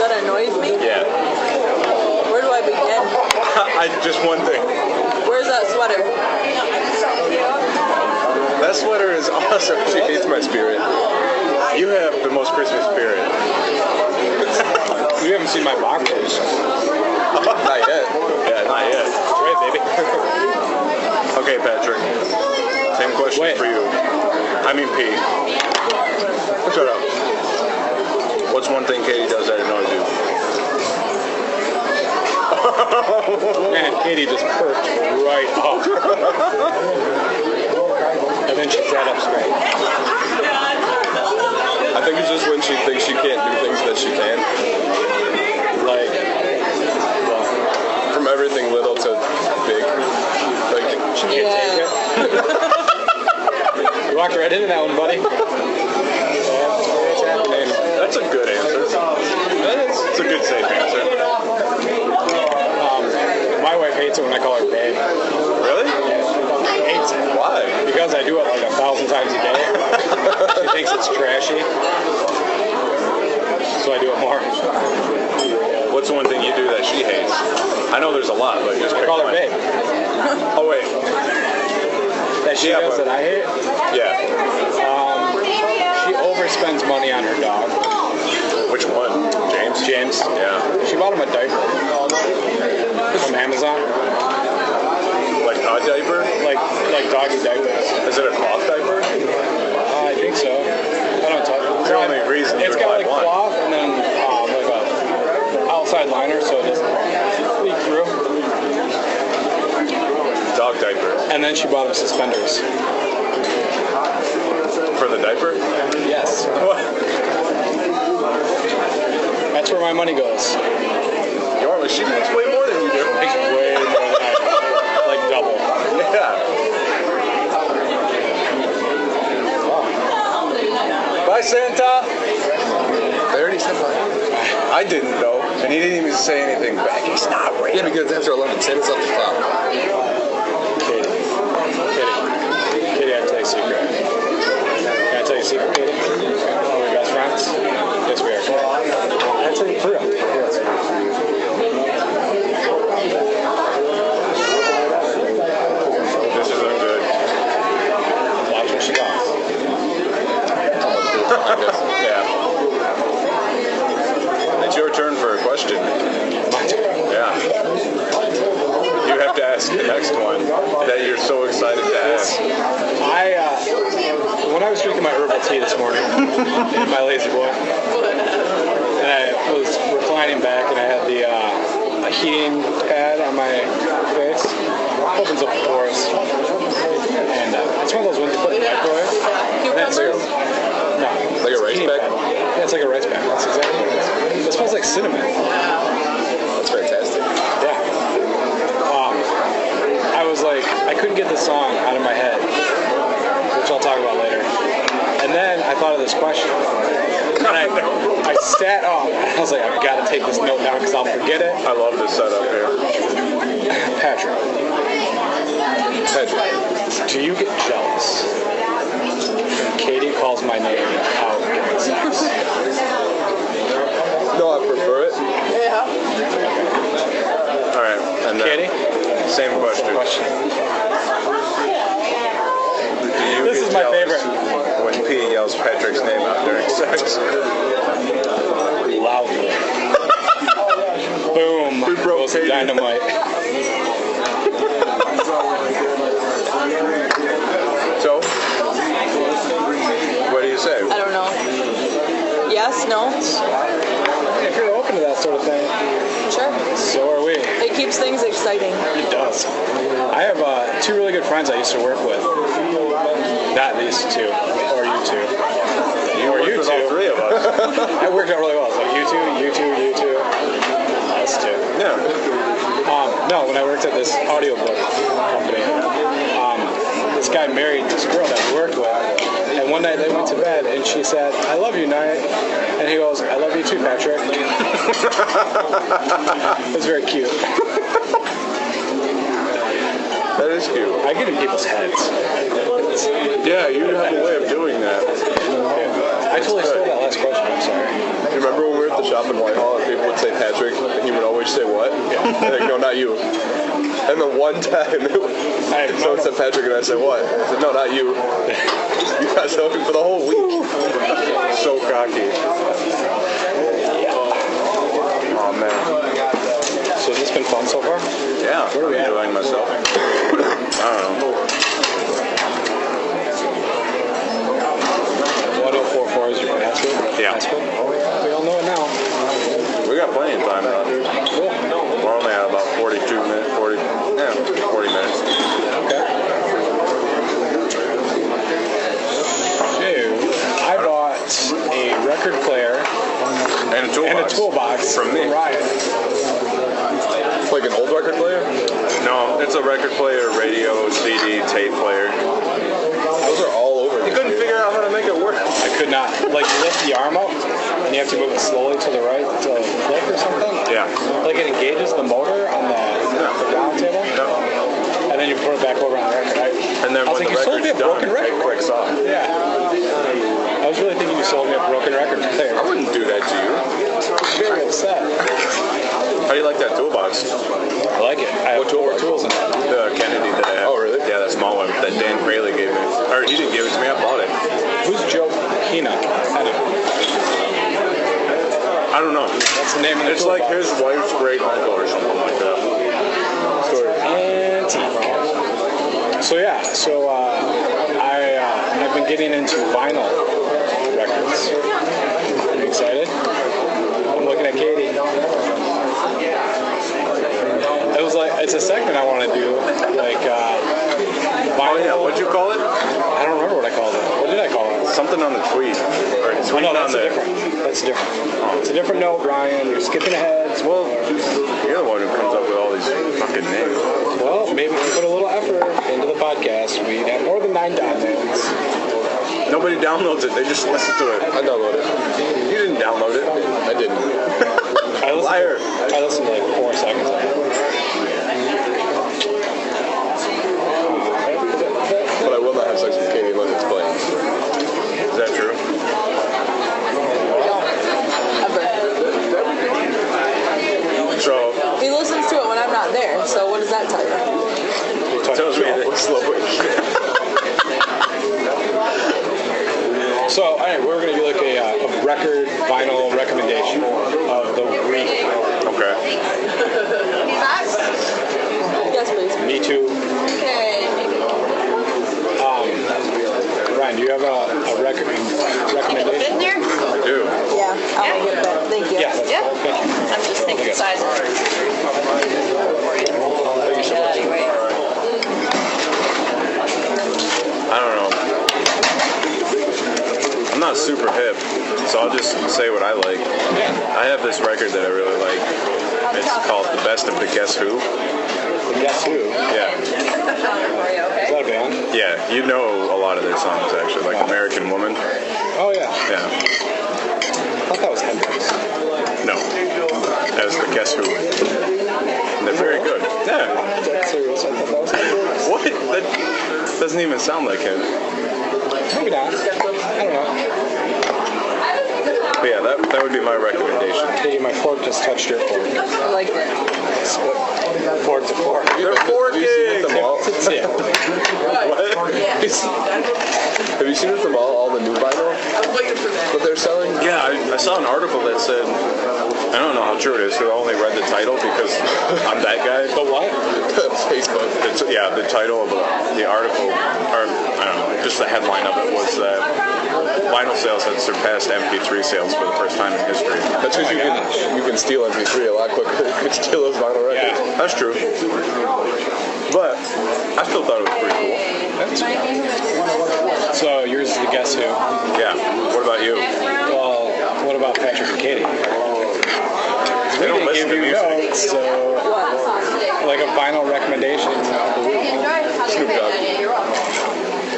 That annoys me. Yeah. Where do I begin? Just one thing. Where's that sweater? That sweater is awesome. She hates my spirit. You have the most Christmas spirit. You haven't seen my boxers. Not yet. Yeah, not yet. Right, baby. Okay, Patrick. Same question Wait. for you. I mean, Pete. Shut up. What's one thing Katie does that annoys you? Man, Katie just perked right up. And then she sat up straight. I think it's just when she thinks she can't do things that she can. Like, From everything little to big. Like, she can't take it. You walked right into that one, buddy. That's happening. That's a good answer. It's a good safe answer. My wife hates it when I call her babe. Really? Hates it. Why? Because I do it like 1,000 times a day. She thinks it's trashy. So I do it more. What's one thing you do that she hates? I know there's a lot, but just I pick call her one. babe. Oh, wait. That she Yeah, does but- that I hate. Yeah. She overspends money on her dog. Which one? James? James. Yeah. She bought him a diaper from Amazon. Like a diaper? Like doggy diapers. Is it a cloth diaper? I think so. I don't talk. It's the only reason you It's would got buy like one. cloth and then like a outside liner so it doesn't leak through. Dog diaper. And then she bought him suspenders. For the diaper? Yes. What? That's where my money goes. She makes way more than you do. Makes way more than I do. Like double. Yeah. Bye, Santa. they already said bye. I didn't though, and he didn't even say anything back. He's not real. Yeah, because after 11, Santa's up the clock. Katie, I tell you a secret. Can I tell you a secret, Katie? Are we best friends? Yes, we are. That's it, for real. Yes. This isn't good. Watch what she does. Yeah. It's your turn for a question. My turn. Yeah. You have to ask the next one that you're so excited to ask. When I was drinking my herbal tea this morning in my lazy boy, and I was reclining back and I had the a heating pad on my face, opens up the pores, and it's one of those ones you put in the microwave. And that's Cucumbers? No. Like a rice heating pack? pad. Yeah, it's like a rice pack. That's exactly what it is. It smells like cinnamon. That's fantastic. Yeah. I was like, I couldn't get the song out of my head, which I'll talk about later. And then I thought of this question. And I sat up, and I was like, I've got to take this note down because I'll forget it. I love this setup here. Patrick, do you get jealous when Katie calls my name out during sex? No, I prefer it. Yeah. All right, and then Katie? same question. this loudly. Boom. We broke Goes the Katie. dynamite. So, what do you say? I don't know. Yes, no, If you're open to that sort of thing, sure. so are we. It keeps things exciting. It does. I have 2 really good friends I used to work with. Not these two, or you two. Or you With two. all three of us. I worked out really well. It's like you two. Us two. Yeah. No, when I worked at this audiobook company, this guy married this girl that we worked with. And one night they went to bed and she said, "I love you, Knight." And he goes, "I love you too, Patrick." It was very cute. That is cute. I get in people's heads. Yeah, you have a way of doing that. I totally stole that last question. I'm sorry. You remember when we were at the shop in Whitehall and people would say Patrick and you would always say what? And like, no, not you. And the one time someone said Patrick and I said what? I said, no, not you. You guys know for the whole week. So cocky. Oh man. So has this been fun so far? Yeah, Where are we I'm at? enjoying myself. I don't know. 1044 is your password? Yeah. Password? We all know it now. We got plenty of time left. Cool. We're only at about 40 minutes. Okay. Dude, I bought a record player And a toolbox from me. Ryan. Like an old record player? No, it's a record player, radio, CD, tape player. Those are all over. You couldn't figure out how to make it work. I could not. Like, you lift the arm up, and you have to move it slowly to the right to click or something. Yeah. Like, it engages the motor on the round table, and then you put it back over on the record. And then I was when like, the you sold me a record's broken done, record. it clicks off. Yeah. I was really thinking you sold me a broken record player. I wouldn't do that to you. I'm very upset. How do you like that toolbox? I like it. I have What tool? 4 tools in it. The Kennedy that I have. Oh, really? Yeah, that small one that Dan Crayley gave me. Or he didn't give it to me, I bought it. Who's Joe Pena? I don't know. That's the name of the It's like toolbox. his wife's great uncle or something like that. So yeah, I've been getting into vinyl records. Are you excited? I'm looking at Katie. It was like, it's a segment I want to do, like vinyl. Oh yeah, what'd you call it? I don't remember what I called it. What did I call it? Something on the tweet. Or Oh, tweet no, on that's the... different. That's different. It's a different note, Brian. You're skipping ahead. Well, you're the one who comes up with all these fucking names. Well, maybe if we put a little effort into the podcast, we'd have more than 9 downloads. Nobody downloads it, they just listen to it. I download it. You didn't download it. I didn't. Liar. I listened to like 4 seconds of it. But I will not have sex with Katie unless it's playing. Is that true? Ever. So, He listens to it when I'm not there, so what does that tell you? it tells me that it's slow shit. So, all right, we're going to do like a record vinyl recommendation of the week. Okay. Yes, please. Me too. Okay. Ryan, do you have a recommendation? there? I do. Yeah, I'll make it fit. Thank you. Yeah, that's Yeah. cool. Thank you. I'm just thinking size for you. Anyway. I don't know. I'm not super hip, so I'll just say what I like. I have this record that I really like. It's called The Best of the Guess Who. Guess who? Yeah. Is that a band? Yeah, you know a lot of their songs actually, like American Woman. Oh, yeah. Yeah. I thought that was Hendrix. No. As the Guess Who. And they're very good. Yeah. That's serious. I thought that was Hendrix. What? That doesn't even sound like him. Maybe not. I don't know. But yeah, that would be my recommendation. Katie, my fork just touched your fork. I liked it. Fork to fork. They're forking! At the mall? Tip to tip. What? Have you seen at the mall all the new vinyl? What they're selling? Yeah, I saw an article that said, I don't know how true it is, because I only read the title because I'm that guy. The what? Facebook. The title of the article, or I don't know, just the headline of it was that vinyl sales had surpassed MP3 sales for the first time in history. That's because you can steal MP3 a lot quicker than you can steal those vinyl records. Yeah. That's true. But I still thought it was pretty cool. So yours is the Guess Who. Yeah. What about you? Well, what about Patrick and Katie? They don't listen to music. Notes, so like a vinyl recommendation of the week. Snoop Dogg.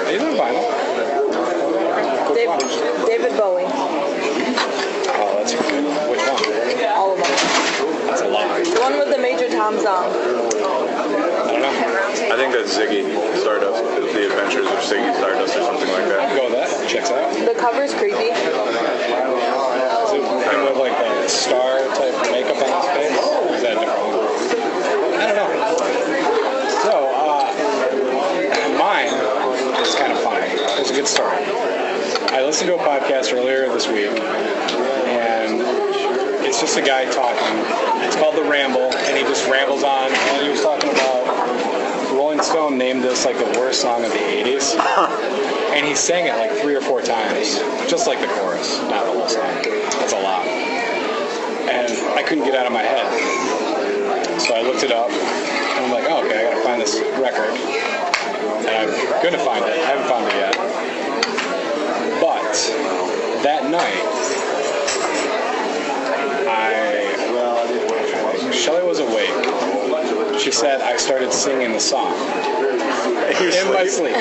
Is it vinyl? David Bowie. Oh, that's good. Which one? All of them. That's a lot. The one with the Major Tom song. I don't know. I think that's Ziggy Stardust, The Adventures of Ziggy Stardust or something like that. Go with that. Checks out. The cover's creepy. Is it him with like the star type makeup on his face? Or is that a different one? I don't know. So, mine is kind of funny. It's a good story. I listened to a podcast earlier this week, and it's just a guy talking. It's called The Ramble, and he just rambles on. And he was talking about Rolling Stone named this like the worst song of the 80s. And he sang it like 3 or 4 times, just like the chorus, not the whole song. That's a lot. And I couldn't get it out of my head. So I looked it up, and I'm like, oh, okay, I gotta find this record. And I'm gonna find it. I haven't found it yet. But that night, Shelley was awake. She said I started singing the song in my sleep.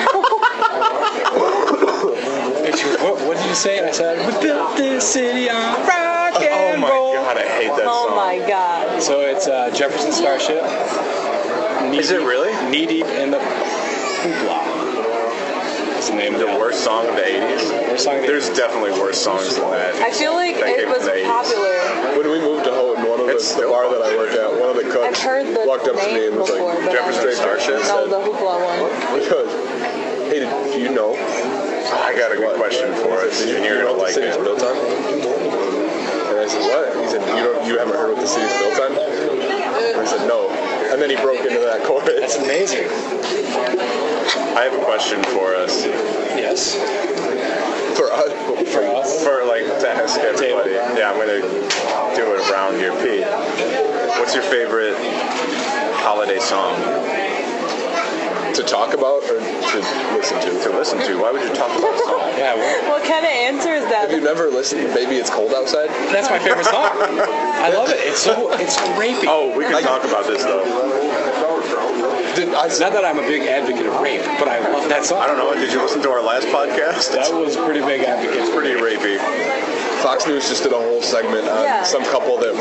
And she goes, what did you say? And I said, we built this city on rock and roll. Oh my god, I hate that song. Oh my god. So it's Jefferson Starship. Is it really? Knee deep in the hoopla. That's the name of The it. worst song of the 80s? Worst song of the There's definitely worse songs than that. I feel like That it came was from the 80s. popular. When we moved to Houghton, one of It's the still bar that I worked at, one of the I've cooks heard the walked up to me name and was before, like, but Jefferson Starship? no, the hoopla one. he goes, hey, do you know? I got a good question for us, Did you and you're know gonna what the like city's it. built on? And I said, what? He said, you haven't heard what the city's built on? And I said, no. And then he broke into that chorus. That's amazing. I have a question for us. Yes. For us. For us. For like to ask everybody. Yeah, I'm gonna do it around here. Pete, what's your favorite holiday song To talk about or to listen to? to listen to? Why would you talk about a song? Yeah, What kind of answer is that? Have you never listened? Maybe It's Cold Outside? that's my favorite song. I love it. It's so rapey. Oh, we can talk about this though. Not that I'm a big advocate of rape, but I love that song. I don't know. Did you listen to our last podcast? That was pretty big advocate. It's pretty rapey. Fox News just did a whole segment on some couple that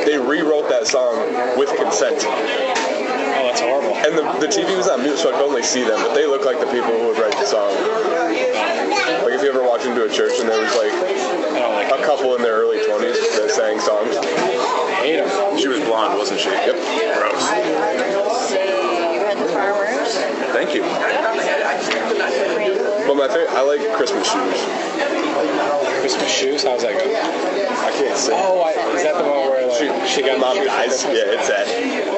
they rewrote that song with consent. Oh, that's horrible. And the TV was on mute, so I could only see them, but they look like the people who would write the song. Like if you ever walked into a church and there was like I don't like a couple in their early 20s that sang songs. I hate them. She was blonde, wasn't she? Yep. Gross. Thank you. But my favorite, I like Christmas shoes. Christmas shoes? How's that go? I can't sing. Oh, is that the one where like she got Mom shoes for dies. Christmas? Yeah, it's that.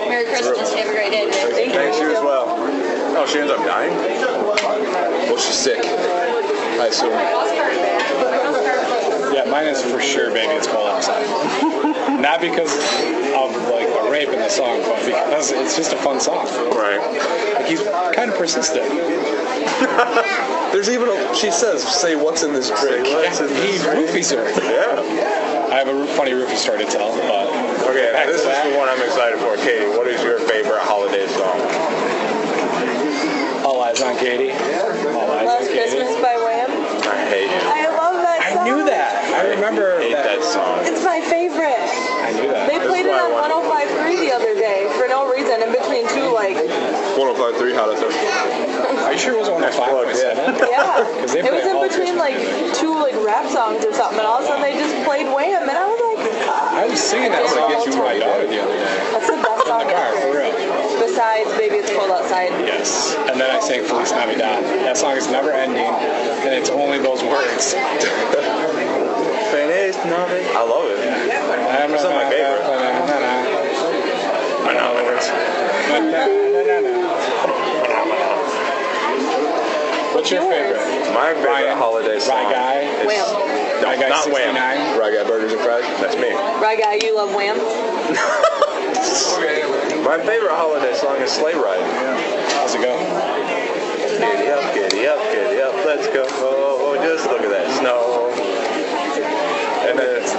Merry Christmas. Have a great day. Thanks, you as well. Oh, she ends up dying? Well, she's sick. I assume. Yeah, mine is for sure, baby. It's cold outside. Not because of like the rape in the song, but because it's just a fun song. Right. Like he's kind of persistent. There's even she says, say what's in this drink. He roofies her. Yeah. I have a funny roofie story to tell, but Okay, back this to is that. the one I'm excited for. Katie, what is your favorite holiday song? All Eyes on Katie. All Eyes Last on Katie. Christmas by Wham. I hate it. I love that I song. knew that. I remember I hate that song. It's my favorite. I knew that. They played it why I on wanted- 105.3 the other day for no reason in between two 105.3, how does it? Are you sure it was 105.7? yeah. Because they It was play in all between Christmas music. two rap songs or something, and all of a sudden they just played played Wham, and I was like, I was singing that song to my daughter the other day. that's the best In song the car, for ever. real. Besides Baby It's Cold Outside. Yes. And then I sang Feliz Navidad. That song is never ending, and it's only those words. Feliz Navidad. I love it. It's not my favorite. I know the words. What's your favorite? My favorite holiday song Rye Guy? is... Wham. No, Rye Guy not 69? Wham. Rye Guy Burgers and Fries. That's me. Right, guy, you love Wham? My favorite holiday song is Sleigh Ride. How's it go? Giddy up, giddy up, giddy up, let's go. Oh, just look at that snow. And then it's...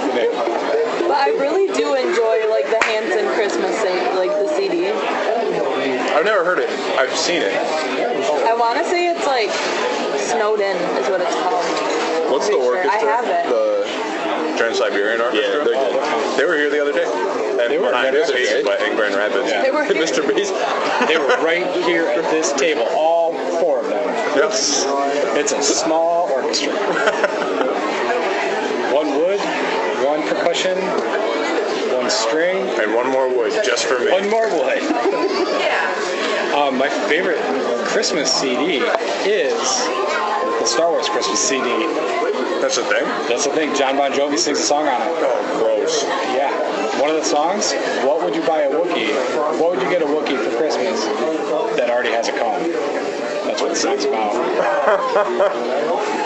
But I really do enjoy like the Hanson Christmas like the CD. I've never heard it. I've seen it. I want to say it's like Snowed In is what it's called. What's the orchestra? I have it. The Trans-Siberian Orchestra? Yeah, they're good. They were here the other day. And They were not here the this other week, day. but in Grand Rapids. Yeah. They were here. Mr. Beast. They were right here at this table, all four of them. Yes. It's a small orchestra. One wood, one percussion, one string, And one more wood, just for me. one more wood. My favorite Christmas CD is the Star Wars Christmas CD. That's the thing? That's the thing. John Bon Jovi sings a song on it. Oh, gross. Yeah. One of the songs, what would you buy a Wookiee? What would you get a Wookiee for Christmas that already has a comb? That's what the song's about.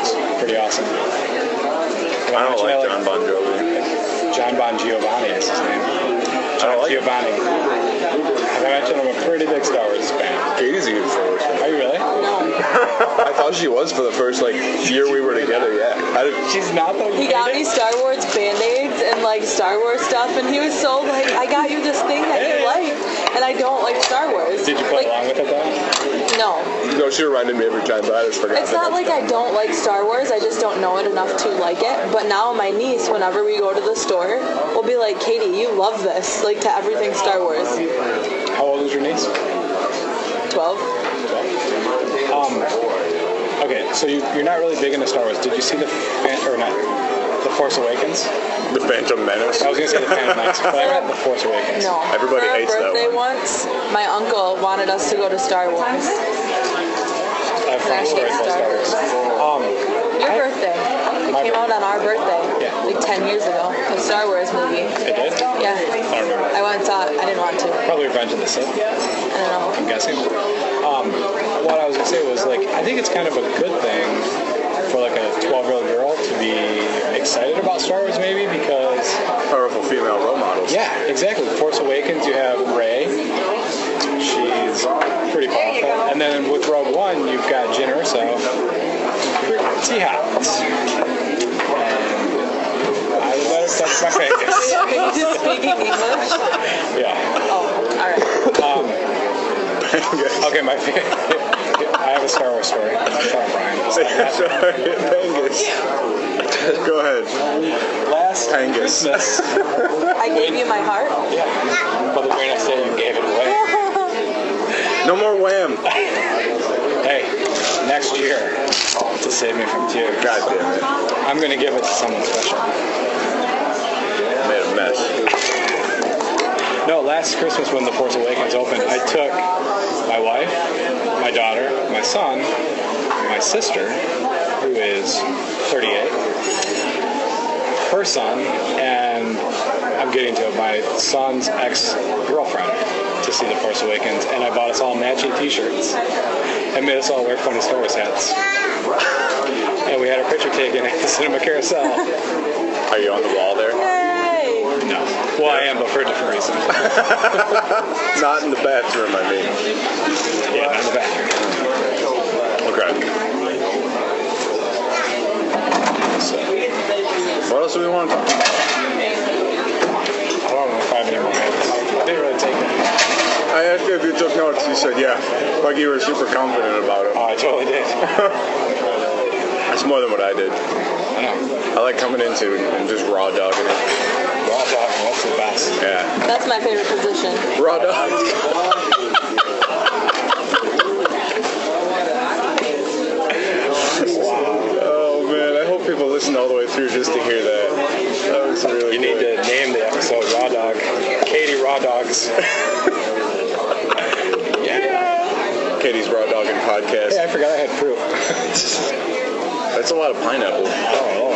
It's pretty awesome. I don't like John Bon Jovi. John Bon Giovanni is his name. John like it. Giovanni. As I mentioned, I'm a pretty big Star Wars fan. Katie's a huge Star Wars fan. Are you really? I thought she was for the first year we were together. Yeah. She's not though. He got me Star Wars Band-Aids and like Star Wars stuff, and he was so like, I got you this thing that you like, and I don't like Star Wars. Did you play like, along with it though? No. No, she reminded me every time, but I just forgot. It's not like I don't like Star Wars, I just don't know it enough to like it. But now my niece, whenever we go to the store, will be like, Katie, you love this, like to everything Star Wars. How old is your niece? 12. Okay, so you're not really big into Star Wars. Did you see the Force Awakens? The Phantom Menace. I was gonna say the Phantom Menace, but I meant the Force Awakens. No. Everybody For our hates that birthday one. once, my uncle wanted us to go to Star Wars. I have funny stories about Star Wars. Your birthday. It My came out on our birthday, Yeah. like 10 years ago. The Star Wars movie. It did? Yeah. I don't remember. I went and saw it. I didn't want to. Probably Revenge of the Sith, I don't know. I'm guessing. What I was gonna say was like I think it's kind of a good thing for like a 12-year-old girl to be excited about Star Wars maybe because Powerful female role models. yeah, exactly. Force Awakens you have Rey. She's pretty powerful. And then with Rogue One you've got Jyn Erso. Seahawks. I better touch my fingers. Are you just speaking English? Yeah. Oh, alright. Okay, my favorite. I have a Star Wars story. Shut up, Brian. Sorry, Angus. Go ahead. Last Angus. Christmas. I gave you my heart. Yeah. But the very next day you gave it away. No more Wham. Hey, next year, to save me from tears, God damn it. I'm going to give it to someone special. Made a mess. No, last Christmas when The Force Awakens opened, I took my wife, my daughter, my son, my sister, who is 38, her son, and I'm getting to it, my son's ex-girlfriend to see The Force Awakens, and I bought us all matching t-shirts and made us all wear funny Star Wars hats. And we had our picture taken at the Cinema Carousel. Are you on the wall there? Yay! No. Well, I am, but for a different reason. Not in the bathroom, I mean. Yeah, not in the bathroom. Okay. So, What else do we want to talk about? I don't know if I have any more hats. I didn't really take them. I asked you if you took notes. You said, yeah. Like you were super confident about it. Oh, I totally did. That's more than what I did. I know. I like coming into it and just raw dogging it. Raw dog, that's the best. Yeah. That's my favorite position. Raw dog. Oh man, I hope people listen all the way through just to hear that. That You need to name the episode Raw Dog. Katie Raw Dogs. Yeah. Katie's Raw Dog and Podcast. Hey, I forgot I had fruit. That's a lot of pineapple. Oh.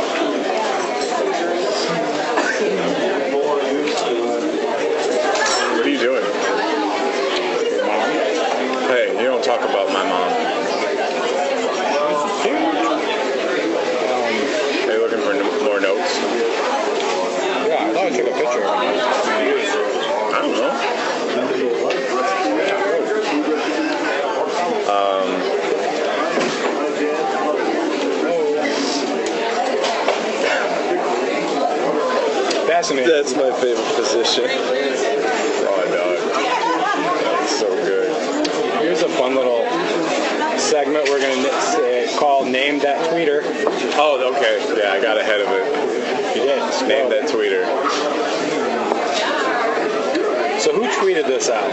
What are you doing? Mom. Hey, you don't talk about my mom. Are you looking for more notes? Yeah, I thought I took a picture of him. I don't know. Fascinating. That's my favorite position. Oh, dog. That's so good. Here's a fun little segment we're going to call Name That Tweeter. Oh, okay. Yeah, I got ahead of it. You did. Name that tweeter. So who tweeted this out?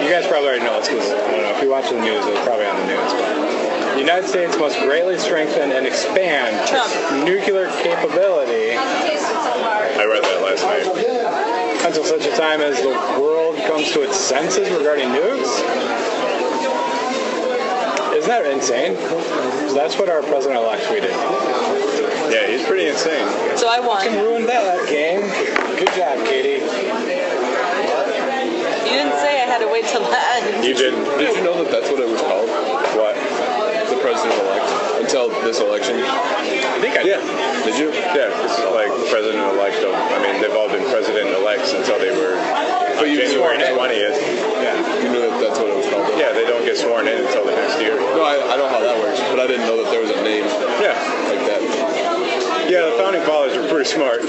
You guys probably already know this because, I don't know, if you watch the news, it's probably on the news. But the United States must greatly strengthen and expand Trump. its nuclear capability I read that last night. until such a time as the world comes to its senses regarding nukes. Isn't that insane? So that's what our president-elect tweeted. Yeah, he's pretty insane. So I won. You ruined that game. Good job, Katie. You didn't say I had to wait till the end. You didn't. Did you know that that's what it was called? What? The president-elect? Until this election? I think I did. Yeah. Did you? Yeah, it's like president-elect. I mean, they've all been president-elects until they were But you January sworn in. 20th. Yeah. You knew that that's what it was called? Yeah, they don't get sworn in until the next year. No, I know how that works, but I didn't know that there was a name Yeah. like that. Yeah, the founding fathers were pretty smart.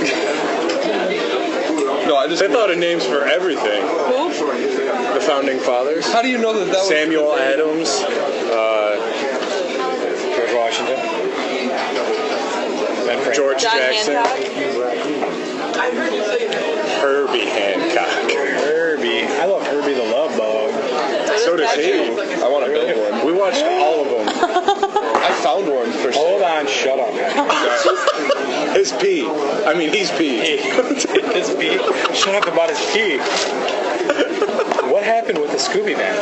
No, I just... They thought of names for everything. Who? The founding fathers. How do you know that that was... Samuel Adams. George Washington. Ben Franklin. George John Jackson. Hancock? Herbie Hancock. Herbie. I love Herbie the Love Bug. So does he. I want to build one. We watched all of them. I found one for sure. Hold on, shut up. His pee. I mean, he's pee. His pee? Shut up about his pee. What happened with the Scooby Man?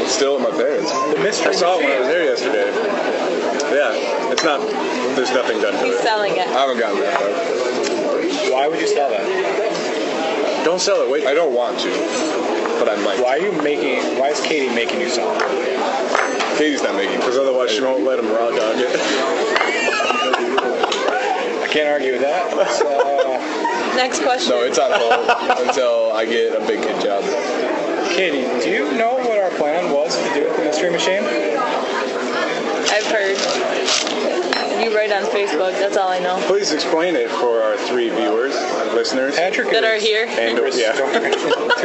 It's still at my parents'. The mystery I saw it when I was machine. there yesterday. Yeah, it's not. There's nothing done to He's it. selling it. I haven't gotten that far. Why would you sell that? Don't sell it. Wait. I don't want to, but I might. Why is Katie making you sell it? Katie's not making it. Because otherwise she won't let him raw dog it. I can't argue with that. Next question. No, it's on hold until I get a big kid job. Katie, do you know what our plan was to do with the mystery machine? I've heard. You write on Facebook. That's all I know. Please explain it for our 3 viewers, listeners. Patrick That is are here. And yeah, 2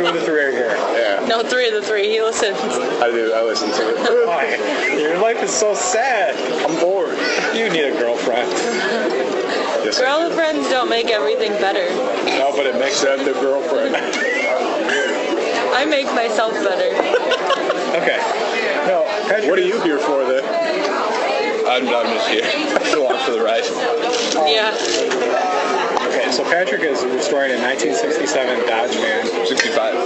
of the 3 are here. yeah, No, 3 of the 3. He listens. I do. I listen to it. Why? Your life is so sad. I'm bored. You need a girlfriend. Yes, I do. Girlfriends don't make everything better. No, but it makes Except the girlfriend. I make myself better. Okay. No, Patrick. What are you here for then? I'm just here. Along for the ride. Yeah. Okay, so Patrick is restoring a 1967 Dodge Van. 65. You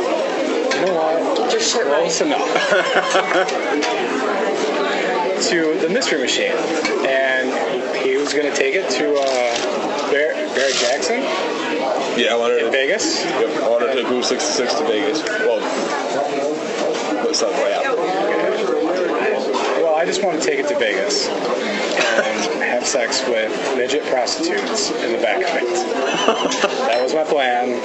know what? Just shit right. Close enough. To the mystery machine, and he was going to take it to Barrett Jackson Yeah, I wanted in to. Vegas. Yep, I wanted to take Route 66 to Vegas. Well, let's not play out. Well, I just want to take it to Vegas and have sex with midget prostitutes in the back of it. That was my plan.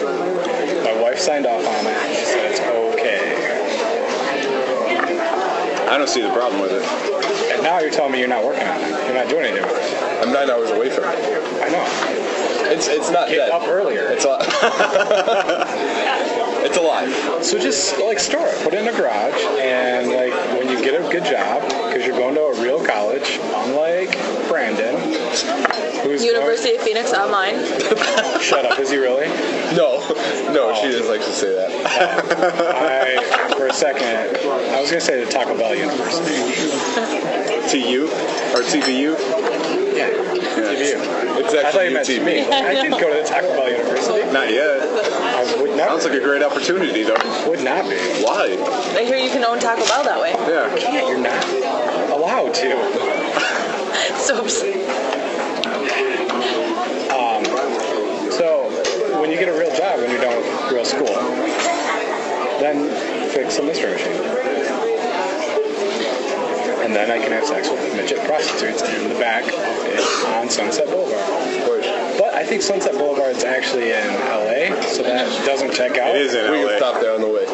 My wife signed off on it. She said it's okay. I don't see the problem with it. And now you're telling me you're not working on it. You're not doing anything with it. I'm 9 hours away from it. I know. It's not Get dead. up earlier. It's alive. It's alive. So just like store it, put it in a garage, and like when you get a good job, because you're going to a real college, unlike Brandon, who's University of Phoenix Online. Shut up, is he really? No, she just likes to say that. For a second, I was gonna say the Taco Bell University. TU or TBU? Yeah. TVU. It's I thought you actually meant me. UTV. I didn't go to the Taco Bell University. Not yet. I would not. Sounds like a great opportunity, though. Would not be. Why? I hear you can own Taco Bell that way. Yeah. Can't. You're not allowed to. So So, when you get a real job, when you're done with real school, then fix a mystery machine. And then I can have sex with midget prostitutes in the back of it on Sunset Boulevard. Of course. But I think Sunset Boulevard's actually in LA, so that doesn't check out. It is in We LA. can stop there on the way.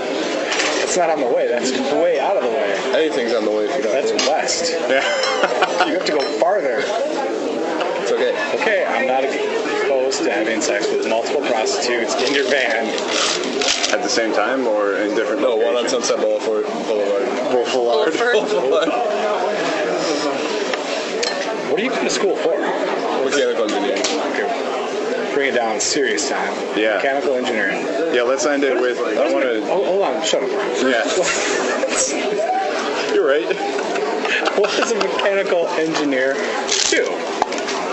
It's not on the way. That's way out of the way. Anything's on the way if you don't. That's west. Yeah. You have to go farther. It's okay. Okay, I'm not opposed to having sex with multiple prostitutes in your van. At the same time or in different No, one on locations? Sunset Boulevard. Boulevard. What are you going to school for? Mechanical engineering. Okay. Bring it down serious time. Yeah. Mechanical engineering. Yeah, let's end it with, I want to, Hold on, shut up. yeah. You're right. What does a mechanical engineer do?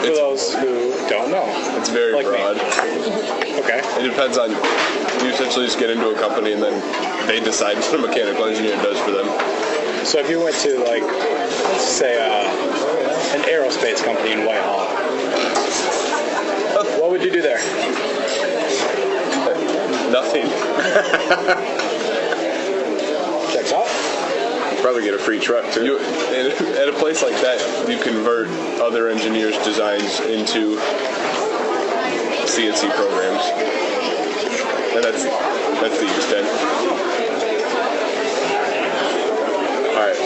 For those who don't know. It's very Like me. broad. Okay. It depends on, you essentially just get into a company and then they decide what a mechanical engineer does for them. So if you went to, like, let's say, an aerospace company in Whitehall, what would you do there? Nothing. Checks out. Probably get a free truck, too. You, at a place like that, you convert other engineers' designs into CNC programs. And that's the extent. Alright.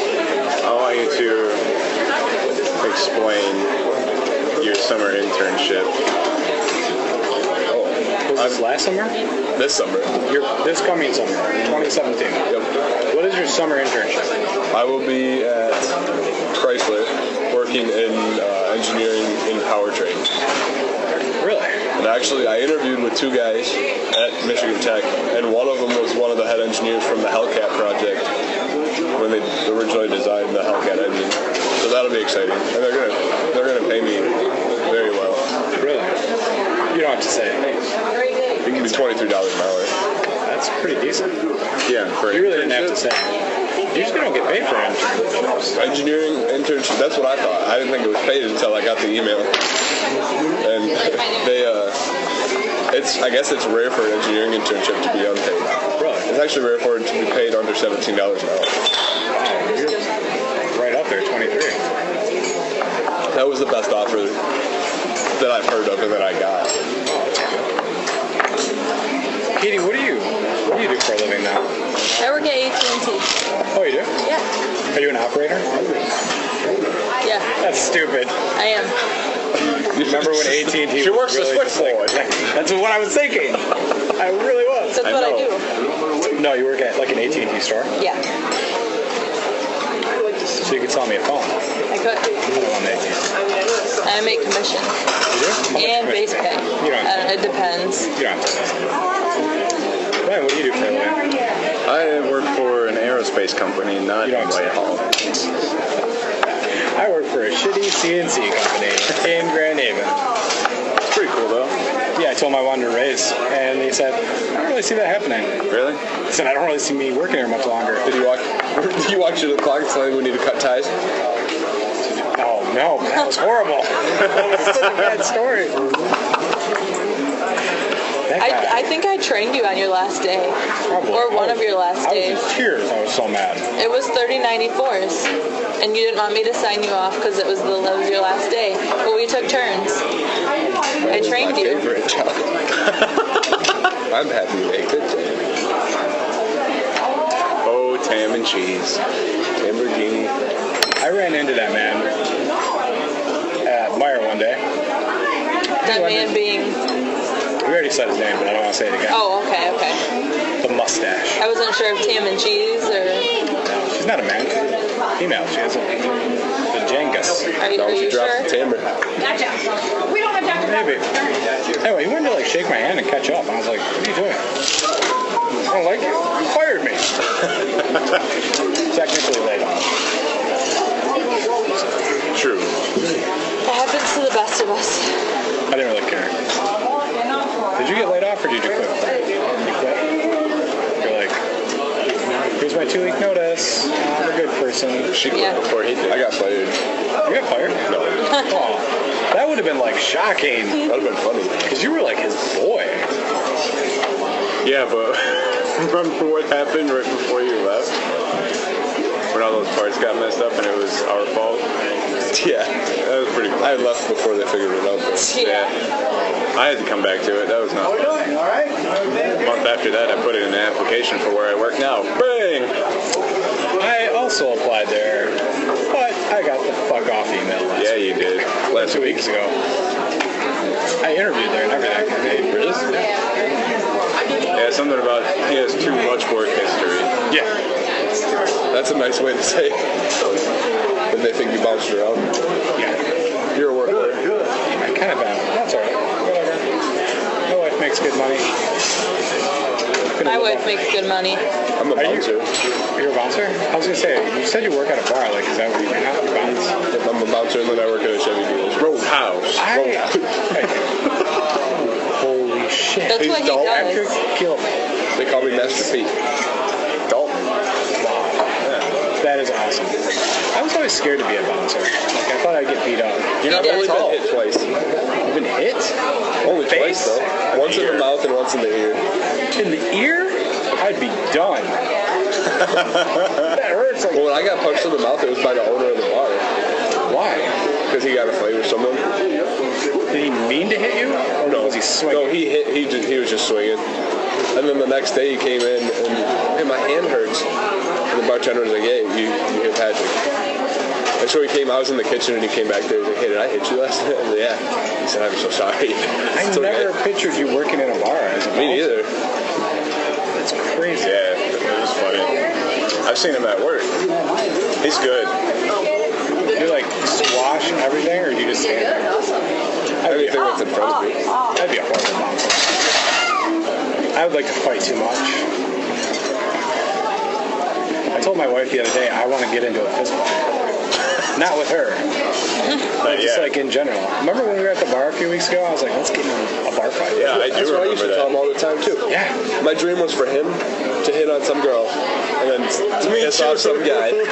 I want you to explain your summer internship. Was this last summer? This summer. This coming summer, 2017. Yep. What is your summer internship? I will be at Chrysler working in engineering in powertrain. Really? And actually, I interviewed with two guys at Michigan Tech, and one of them was one of the head engineers from the Hellcat project when they originally designed the Hellcat engine. So that'll be exciting, and they're gonna pay me very well. Really? You don't have to say. It can be $23 an hour. That's pretty decent. Yeah, for You really didn't have to say. You just don't get paid for internships. Engineering internship. That's what I thought. I didn't think it was paid until I got the email. And they, I guess it's rare for an engineering internship to be unpaid. Really? It's actually rare for it to be paid under $17 an hour. Wow, you're right up there, 23. That was the best offer that I've heard of and that I got. Katie, what do you do for a living now? I work at AT&T. Oh, you do? Yeah. Are you an operator? Yeah, That's stupid. I am. You remember when AT&T She works the really just switchboard. That's what I was thinking. I really was. That's what I do. No, you work at like an AT&T store? Yeah, So you could sell me a phone. I could. I don't want an AT&T. I make commission You do? How much and commission? base pay. You don't have to. It depends. You don't have to. Ryan, what do you do for a living? I work for an aerospace company, not You in don't say. Whitehall. I work for a shitty CNC company in Grand Haven. It's pretty cool, though. Yeah, I told them I wanted to raise, and they said, I don't really see that happening. Really? I said, I don't really see me working here much longer. Did you walk you to the clock and tell me we need to cut ties? Oh, no, that was horrible. That was such a bad story. That guy, I think I trained you on your last day. probably- Or one of your last I days. was in tears. I was so mad. It was 3094s. And you didn't want me to sign you off because it was your last day. But we took turns. I trained you. Favorite job. I'm happy you ate it. Oh, Tam and cheese. Lamborghini. I ran into that man at Meyer one day. That man being... We already said his name, but I don't want to say it again. Oh, okay. The mustache. I wasn't sure if Tam and Cheese or... No, she's not a man. Female. She has a Jengus. Are you Drops sure? the timber. Maybe. Anyway, he wanted to like shake my hand and catch up. And I was like, what are you doing? I don't like you. You fired me. Technically laid off. True. happens to the best of us. I didn't really care. Did you get laid off or did you quit? You quit? You're like, here's my 2-week notice. I'm a good person. She quit Yeah. before he did. I got fired. You got fired? No. Oh, that would have been like shocking. That would have been funny. Because you were like his boy. Yeah, but remember what happened right before you left? When all those parts got messed up and it was our fault? Yeah. That was pretty cool. I left before they figured it out. Yeah. I had to come back to it. That was not fun. A month after that, I put in an application for where I work now. Bang! I also applied there, but I got the fuck off email last Yeah, you did. last 2 weeks ago. I interviewed there and everything. They really? Yeah, something about he has too much work history. Yeah. That's a nice way to say it. When they think you bounced around. Yeah. You're a worker. I kind of am. That's alright. Whatever. My wife makes good money. My wife makes good money. I'm a bouncer. You're a bouncer? I was gonna say, you said you work at a bar. Like, is that what you do now? You bounce? I'm a bouncer and then I work at a Chevy dealer's Roadhouse. Holy shit. That's what he Patrick does. killed me. They call me Master Pete. Dalton. Wow. That is awesome. I was always scared to be a bouncer. Like, I thought I'd get beat up. You're not He only does. been hit twice. You've been hit? Only Face? twice though. Once in the mouth and once in the ear. In the ear? I'd be done. That hurts. Like, Well, when I got punched in the mouth, it was by the owner of the bar. why? Because he got a fight with someone. Did he mean to hit you? Or was he swinging? No, he was just swinging. And then the next day he came in and, hey, my hand hurts. And the bartender was like, hey, you hit Patrick. And so he came, I was in the kitchen and he came back there and he was like, hey, did I hit you last night? I was like, yeah. He said, I'm so sorry. I It's okay. never pictured you working in a bar as a Me bouncer. neither. That's crazy. Yeah, it was funny. I've seen him at work. He's good. Do you like squash everything, or do you just stand there? Everything that's in front of me. That'd be a horrible bouncer. I would like to fight too much. I told my wife the other day I want to get into a fist fight. Not with her, but just like in general. Remember when we were at the bar a few weeks ago? I was like, let's get in a bar fight. Yeah, I do That's what I used to tell him remember all the time too. Yeah. My dream was for him to hit on some girl and then piss off some guy. And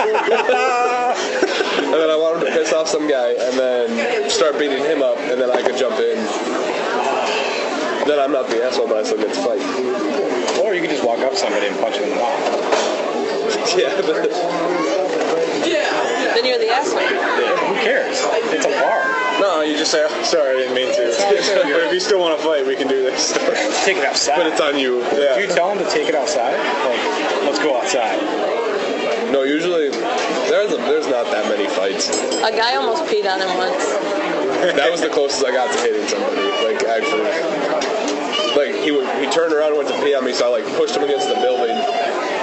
then I wanted to piss off some guy and then start beating him up and then I could jump in. Then I'm not the asshole, but I still get to fight. Or you could just walk up to somebody and punch them in the mouth. Yeah, but Then you're the asshole. Who cares? It's a bar. No, you just say, oh, sorry, I didn't mean to. But if you still want to fight, we can do this. Take it outside. but it's on you. Do Yeah. you tell them to take it outside? Like, let's go outside. No, usually there's not that many fights. A guy almost peed on him once. That was the closest I got to hitting somebody. Like actually, like he turned around and went to pee on me, so I like pushed him against the building,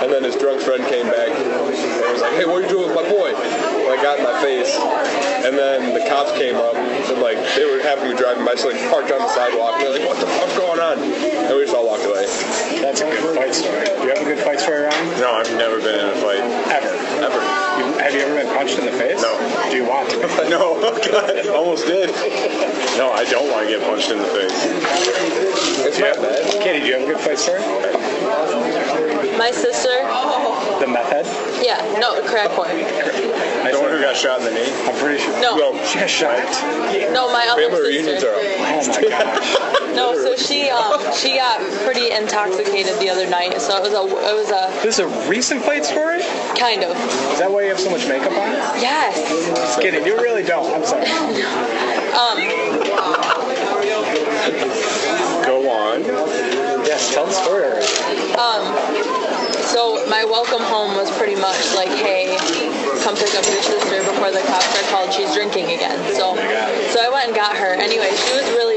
and then his drunk friend came back and was like, "Hey, what are you doing with my boy?" Like got in my face, and then the cops came up and like they were having me driving by, so like parked on the sidewalk. They're like, "What the fuck's going on?" And we just all walked away. That's a good fight story. Do you have a good fight story, Ryan? No, I've never been in a fight. Ever. Have you ever been punched in the face? No. Do you want to? No, God, almost did. No, I don't want to get punched in the face. It's not bad. Katie, do you have a good fight story? My sister, The meth head? yeah, no, crack whore. The one who got shot in the knee? I'm pretty sure. No, She got shot. no, my other Family reunions sister. are Oh my gosh. No, so she got pretty intoxicated the other night. So it was a This is a recent fight story? kind of. Is that why you have so much makeup on? Yes. Just kidding. You really don't. I'm sorry. Go on. Yes, tell the story already. So my welcome home was pretty much like, hey, come pick up your sister before the cops are called. She's drinking again. So I went and got her. Anyway, she was really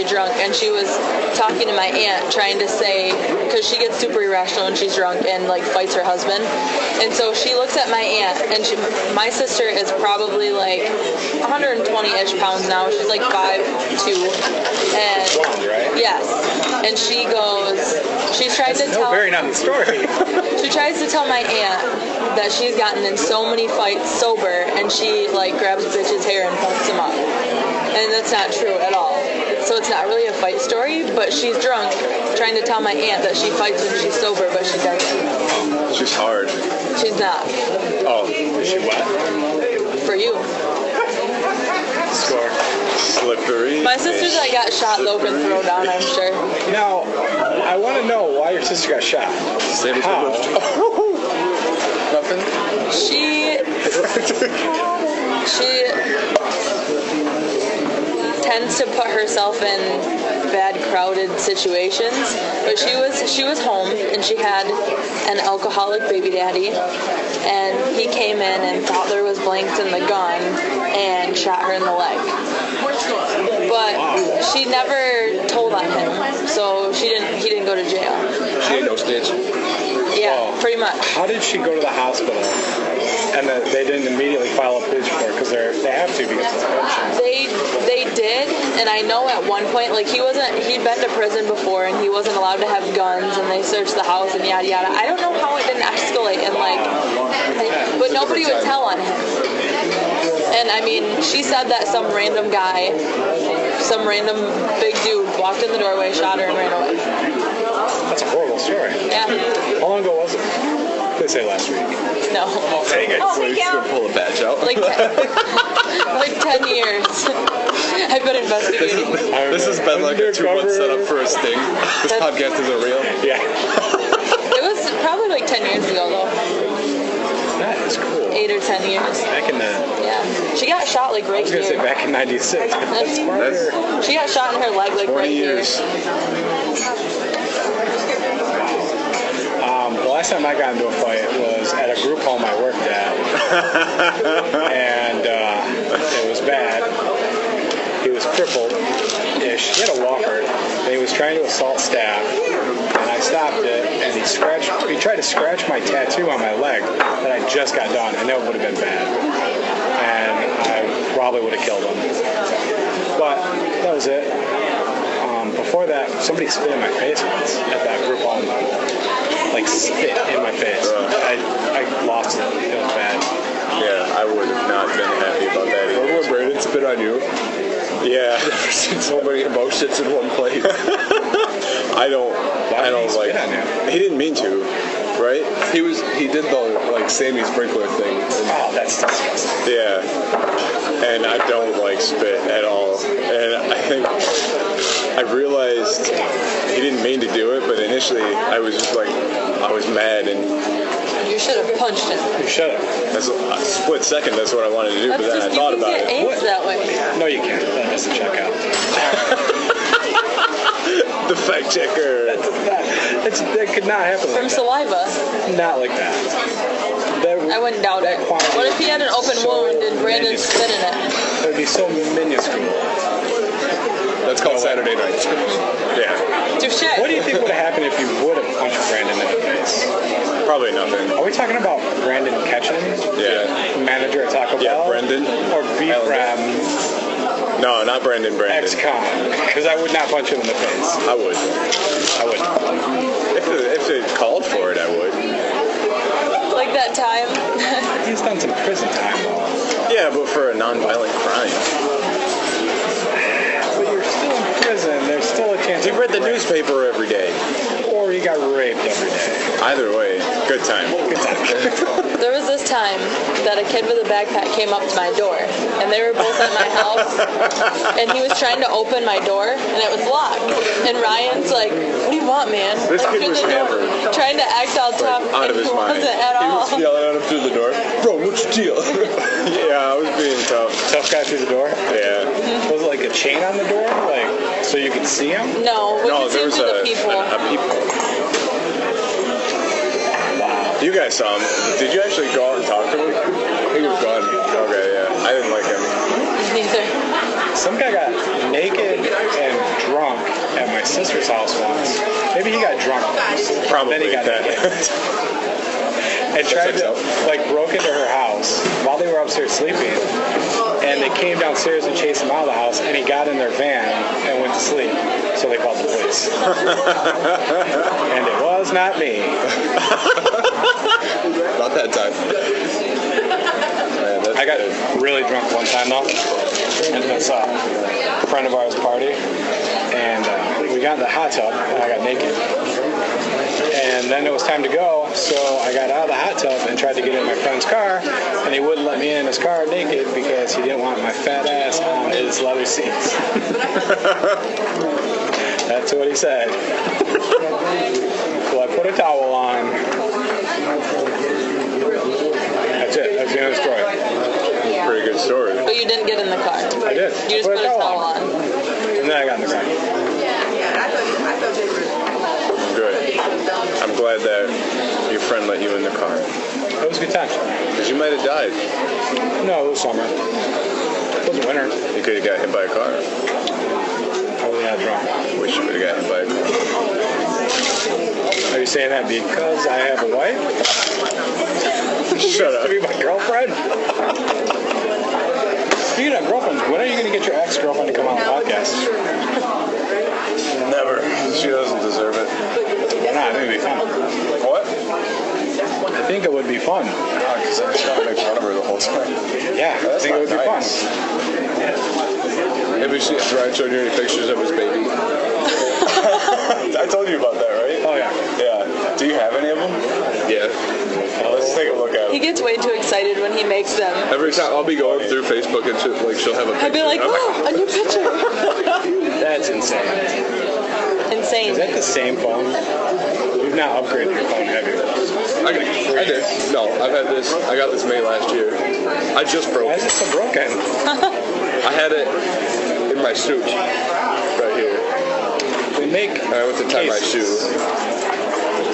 drunk, and she was talking to my aunt, trying to say, because she gets super irrational when she's drunk and like fights her husband. And so she looks at my aunt, and my sister is probably like 120-ish pounds now. She's like 5'2", and Blonde, right? yes. And she goes, she's tried to tell. Very not the story. She tries to tell my aunt that she's gotten in so many fights sober, and she like grabs bitches' hair and fucks them up, and that's not true at all. So it's not really a fight story, but she's drunk, trying to tell my aunt that she fights when she's sober, but she doesn't. She's hard. She's not. Oh, Is she wet? For you. Score. slippery. My sister that got shot though can throw down, I'm sure. Now, I want to know why your sister got shot. How? Nothing. She tends to put herself in bad crowded situations, but she was home and she had an alcoholic baby daddy, and he came in and thought there was blanks in the gun and shot her in the leg. But she never told on him, so he didn't go to jail. She ain't no snitch. Yeah, pretty much. How did she go to the hospital and they didn't immediately file a police report because they have to because it's gunshot? They did, and I know at one point, like he'd been to prison before and he wasn't allowed to have guns, and they searched the house and yada yada. I don't know how it didn't escalate, and but nobody would tell on him. And I mean, she said that some random guy, some random big dude walked in the doorway, shot her, and ran away. That's a horrible story. Yeah. How long ago was it? They say last week. No. Dang it. So he's gonna pull a badge out. Like 10 years. I've been investigating. This has been like a 2-month setup for a sting. This podcast isn't real. Yeah. It was probably like 10 years ago though. That is cool. 8 or 10 years. Back in the... Yeah. She got shot like I right was going to say here. back in 96. That's smarter. She got shot in her leg like 20 right years. The last time I got into a fight was at a group home I worked at. And it was bad. He was crippled-ish. He had a walker. And he was trying to assault staff. And I stopped it, and he tried to scratch my tattoo on my leg that I just got done, and that would have been bad. And I probably would have killed him. But that was it. Before that, somebody spit in my face once at that group home. Like spit in my face. I lost it. It was bad. Yeah, I would have not been happy about that either. Remember when Brandon spit on you? Yeah. I've never seen so many emotions in one place. I don't like. Spit on you? He didn't mean to, right? He did the like Sammy Sprinkler thing. Oh, that's disgusting. Yeah, and I don't like spit at all. And I think I realized he didn't mean to do it, but initially I was just like, I was mad, and You should have punched him. You should have. that's a split second. That's what I wanted to do, but then I thought about You can get it. AIDS that way. No, you can't. That doesn't check out. The fact checker. That could not happen From like that. saliva. Not like that. I wouldn't doubt it. What if he had an open wound and Brandon spit in it? It would be so minuscule. That's called Saturday night. Yeah, Touche. What do you think would have happened if you would have punched Brandon in the face? probably nothing. Are we talking about Brandon Ketchum? Yeah. Manager at Taco Bell? Yeah, Brendan. Or B-Ram No, not Brandon. ex-con? Because I would not punch him in the face. I would. I would. If it called for it, I would. Like that time. He's done some prison time, though. Yeah, but for a non-violent crime. But you're still in prison. There's still a chance. He read the newspaper every day. Or you got raped every day. Either way, good time. Good time. There was this time that a kid with a backpack came up to my door, and they were both at my house, and he was trying to open my door, and it was locked. And Ryan's like, "What do you want, man?" This Like, kid through was the door, hammered. trying to act all tough, Out of and his he mind. wasn't at He all. was yelling at him through the door. Bro, what's your deal? Yeah, I was being tough. Tough guy through the door? Yeah. Was it like a chain on the door? Like, so you could see him? No, we No, could there see was through the people. a peephole. You guys saw him. Did you actually go out and talk to him? He was gone. Okay, yeah. I didn't like him. Neither. Some guy got naked and drunk at my sister's house once. Maybe he got drunk first. Probably Then he got that. naked. And tried to, broke into her house while they were upstairs sleeping. And they came downstairs and chased him out of the house. And he got in their van and went to sleep. So they called the police. seats. And it was not me. Not that time. Man, that's I got good. really drunk one time though, and it's a friend of ours party, and we got in the hot tub, and I got naked. And then it was time to go, so I got out of the hot tub and tried to get in my friend's car, and he wouldn't let me in his car naked because he didn't want my fat ass on his leather seats. That's what he said. So I put a towel on. That's it. That's the end of the story. Pretty good story. But you didn't get in the car. I did. You just put a towel on. And then I got in the car. Good. I'm glad that your friend let you in the car. It was a good time. Because you might have died. No, it was summer. It was winter. You could have got hit by a car. I was not drunk. Wish you would have got hit by a car. Are you saying that because I have a wife? Shut up. To be my girlfriend? Speaking of girlfriends, when are you going to get your ex-girlfriend to come on the podcast? Never. She doesn't deserve it. Why not? I think it'd be fun. What? I think it would be fun. Because I'm just going to make fun of her the whole time. Yeah, I think it would be fun. Maybe Ryan showed you any pictures of his baby. I told you about that, right? Oh, yeah. Yeah. Do you have any of them? Yeah. Let's take a look at He them. gets way too excited when he makes them. Every time I'll be going through Facebook and she'll have a picture. I'd be like, oh, a new picture. That's insane. Insane. Is that the same phone? You've not upgraded your phone, have you? I did. No, I've had this. I got this May last year. I just broke Why it. is it so broken? I had it in my suit right here. They make And I went to tie my shoe.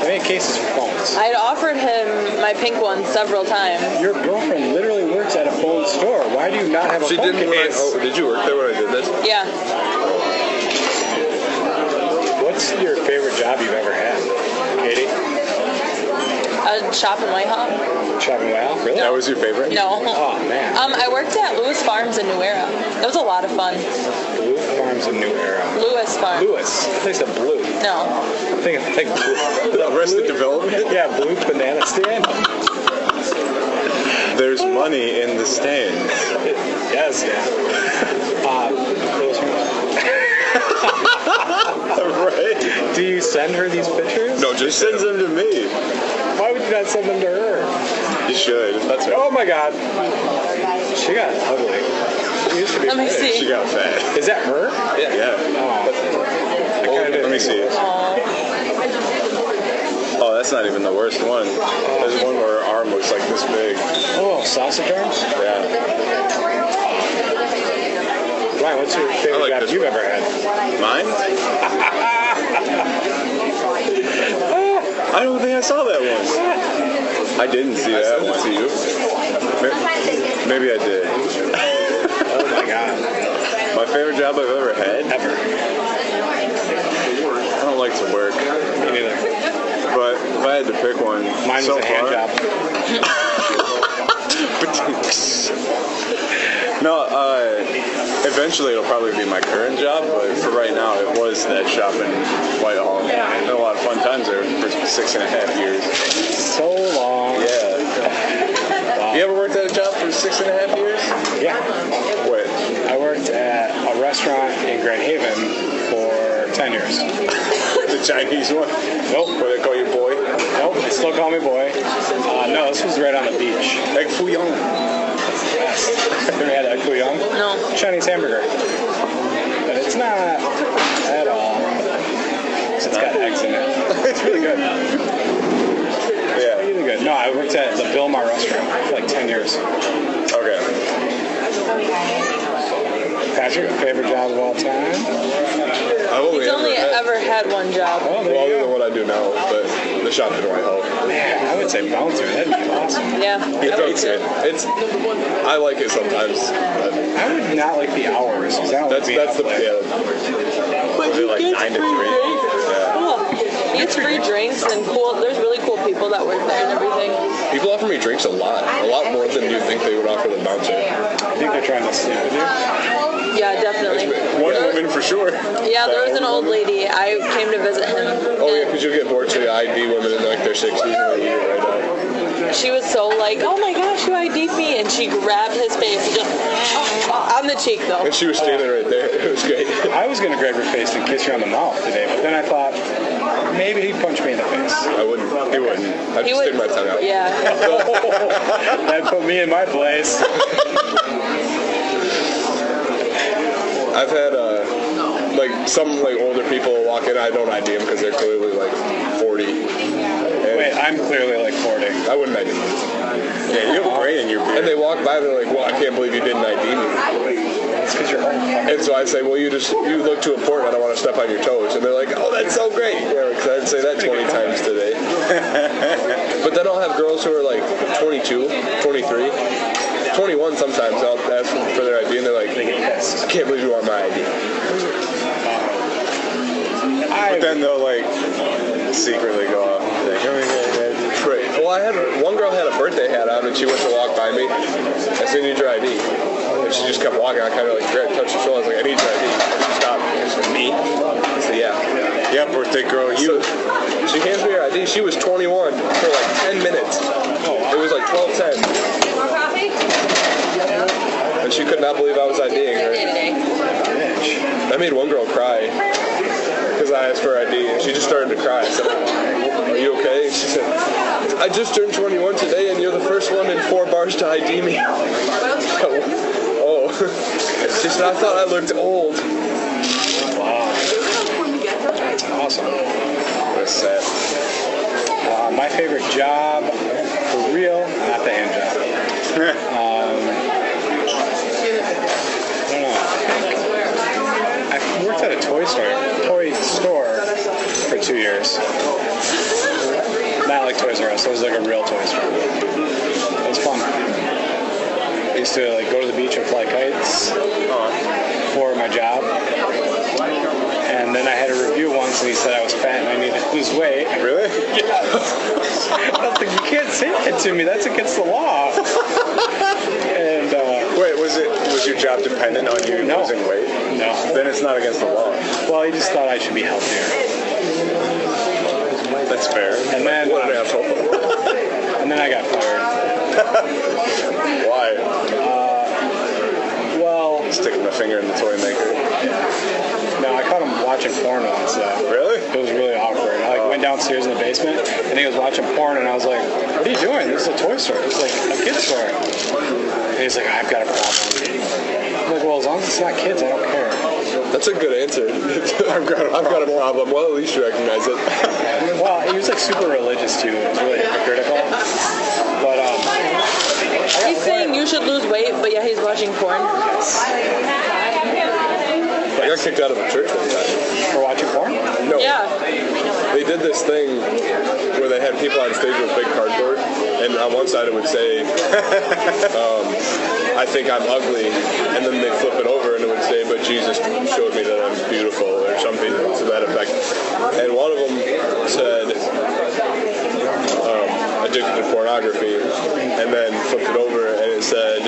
They make cases for phones. I'd offered him my pink one several times. Your girlfriend literally works at a phone store. Why do you not have a She phone didn't case? work. Oh, did you work there when I did this? Yeah. What's your favorite job you've ever had, Katie? A shop in Whitehall? Shopping well? Really? That was your favorite? No. Oh, man. I worked at Lewis Farms in New Era. That was a lot of fun. Blue Farms in New Era. Lewis Farms. Lewis. I think it's blue. No. I think blue. Arrested Development? Yeah, blue banana stand. There's money in the stands. Yes, yeah. Right? Do you send her these pictures? No, just sends them to me. Why would you not send them to her? You should. That's right. Oh my God. She got ugly. She used to be Let me pretty. see. She got fat. Is that her? Yeah. Oh, Let me see it. Oh, that's not even the worst one. There's one where her arm looks like this big. Oh, sausage arms? Yeah. Ryan, what's your favorite like job this you've one. ever had? Mine? I don't think I saw that one. I didn't see that one. To you? Maybe I did. Oh my God. My favorite job I've ever had? Ever. I don't like to work. Me neither. But if I had to pick one, Mine was so a hand far, job. No, eventually it'll probably be my current job, but for right now it was that shop in Whitehall. I had a lot of fun times there for 6.5 years. So long. Yeah. Wow. You ever worked at a job for 6.5 years? Yeah. What? I worked at a restaurant in Grand Haven for 10 years. The Chinese one? Nope. Where they call you boy? Nope. They still call me boy. No, this was right on the beach. Egg Foo Young. Yes. Ever had a Kuyong? No. Chinese hamburger. But it's not at all. It's got eggs in it. It's really good. Yeah. Really good. No, I worked at the Vilmar restaurant for like 10 years. Okay. Patrick, favorite job of all time? I've He's only ever had one job. Oh, there Well, you other go. than what I do now, but the shop in Whitehall. Man, I would say bouncer. That'd be awesome. Yeah. He I would hates too. it. I like it sometimes. But I would not like the hours. 'Cause that would that's be the up late. Was it like 9 to 3? Yeah. Cool. He gets free drinks and cool. There's really cool people that work there and everything. People offer me drinks a lot more than you think they would offer the bouncer. I think they're trying to sleep with you. Yeah, definitely. One woman for sure. Yeah, there was an old lady. I came to visit him. Oh yeah, because you'll get bored, so you ID women in like their 60s and they eat it right up. She was so like, oh my gosh, you ID'd me, and she grabbed his face and just on the cheek though. And she was standing right there. It was great. I was going to grab your face and kiss you on the mouth today, but then I thought maybe he'd punch me in the face. I wouldn't. He wouldn't. I'd He just would, stick my tongue out. yeah. That put me in my place. I've had like some like older people walk in. I don't ID them because they're clearly like 40. And Wait, I'm clearly like 40. I wouldn't ID them. Yeah, you have gray in your beard. And they walk by and they're like, well, I can't believe you didn't ID me. It's because you're old. And so I say, well, you look too important. I don't want to step on your toes. And they're like, oh, that's so great. Yeah, because I'd say that 20 times today. But then I'll have girls who are like 22, 23, 21 sometimes. I'll ask them for their ID and they're like, I can't believe you want my ID. But then they'll like secretly go off. Like, oh my God, Right. Well, one girl had a birthday hat on and she went to walk by me. I said, I need your ID. And she just kept walking. I kind of like touched her shoulder. I was like, I need your ID. And she stopped. She said, me? I said, yeah. Yeah, birthday girl, you. So she hands me her ID. She was 21 for like 10 minutes. It was like 12:10. And she could not believe I was IDing her. I made one girl cry because I asked for her ID and she just started to cry. I said, are you okay? And she said, I just turned 21 today and you're the first one in 4 bars to ID me. Oh. She said, I thought I looked old. Wow. That's awesome. That's sad. My favorite job, for real, not the hand job. I don't know. I worked at a toy store for 2 years. Not like Toys R Us. It was like a real toy store. It was fun. I used to like go to the beach and fly kites for my job. And then I had a review once, and he said I was fat and I needed to lose weight. Really? Yes. I was like, you can't say that to me. That's against the law. And Wait, was your job dependent on you losing weight? no. Then it's not against the law. Well, he just thought I should be healthier. That's fair. And then What an asshole. and then I got fired. Why? Well, Sticking my finger in the toy maker. no, I caught him watching porn once. Really? It was really awkward. I went downstairs in the basement, and he was watching porn, and I was like, what are you doing? This is a toy store. This is like a kid's store. And he's like, I've got a problem. I'm like, well, as long as it's not kids, I don't care. That's a good answer. I've got a problem. Well, at least you recognize it. Well, he was like super religious too. It was really hypocritical. But He's saying you should lose weight, but yeah, he's watching porn. I got kicked out of a church one time. for watching porn? No. Yeah. They did this thing where they had people on stage with big cardboard, and on one side it would say, I think I'm ugly, and then they flip it over and it would say, but Jesus showed me that I'm beautiful, or something to that effect. And one of them said, addicted to pornography, and then flipped it over and it said,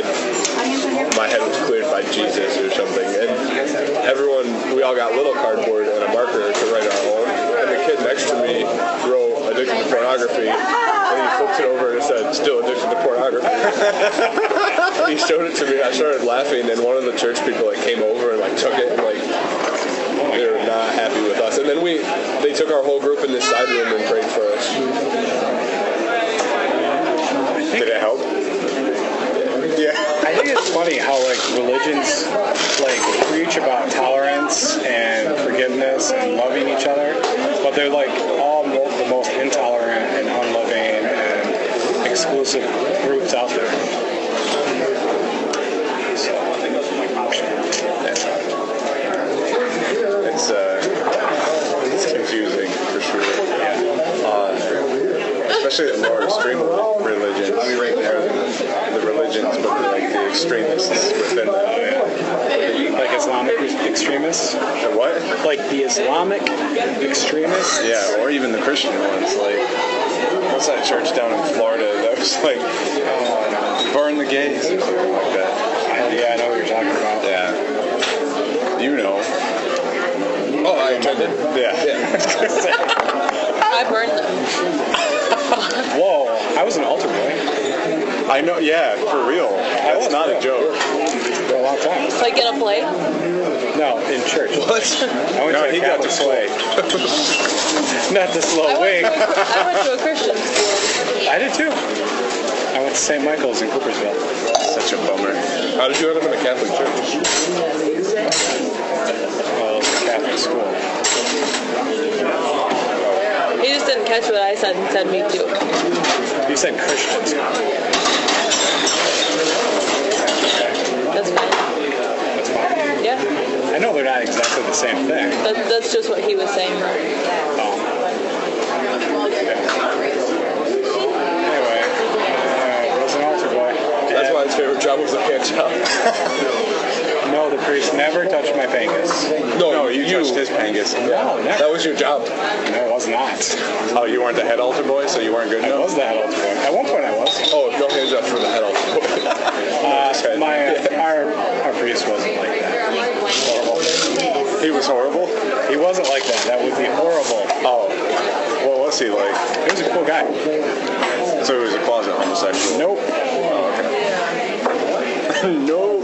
my head was cleared by Jesus or something. And everyone, we all got little cardboard and a marker to write our own. And the kid next to me wrote addicted to pornography, and he flipped it over and it said, still addicted to pornography. He showed it to me, I started laughing, and one of the church people like came over and like took it and like, they were not happy with us. And then they took our whole group in this side room and prayed for us. Did it help? Yeah. I think it's funny how like religions like preach about tolerance and forgiveness and loving each other, but they're like all the most intolerant and unloving and exclusive groups out there. So, It's confusing for sure. Especially the more extreme religions, or the religions, but the extremists within them. like Islamic extremists. The what? Like the Islamic extremists. Yeah, or even the Christian ones. Like, what's that church down in Florida that was like, burn the gays or something like that? Yeah, I know what you're talking about. Yeah. You know. Oh, I attended? Yeah. I burned them. Whoa, I was an altar boy I know, yeah, for real. That's not a joke. for a long time. Like in a play? No, in church. What? I went No, to a he got to Catholic school. play. Not the slow I wing. went to a Christian school. I did too. I went to St. Michael's in Coopersville. Such a bummer. How did you end up in a Catholic church? Well, it was a Catholic school. He just didn't catch what I said and said me too. You said Christian school. That's fine. That's fine. Yeah. I know they're not exactly the same thing. That's just what he was saying. Anyway, was an altar boy. That's And why his favorite job was the hand job. no, the priest never touched my pangus. No, you touched his pangus. No, never. That was your job. No, it was not. Oh, you weren't the head altar boy, so you weren't good I enough? was the head altar boy. At one point I was. Oh, no hand jobs for the head altar boy. Our priest wasn't like that. Horrible. He was horrible? He wasn't like that. That would be horrible. Oh. What was he like? He was a cool guy. So he was a closet homosexual? Nope. No.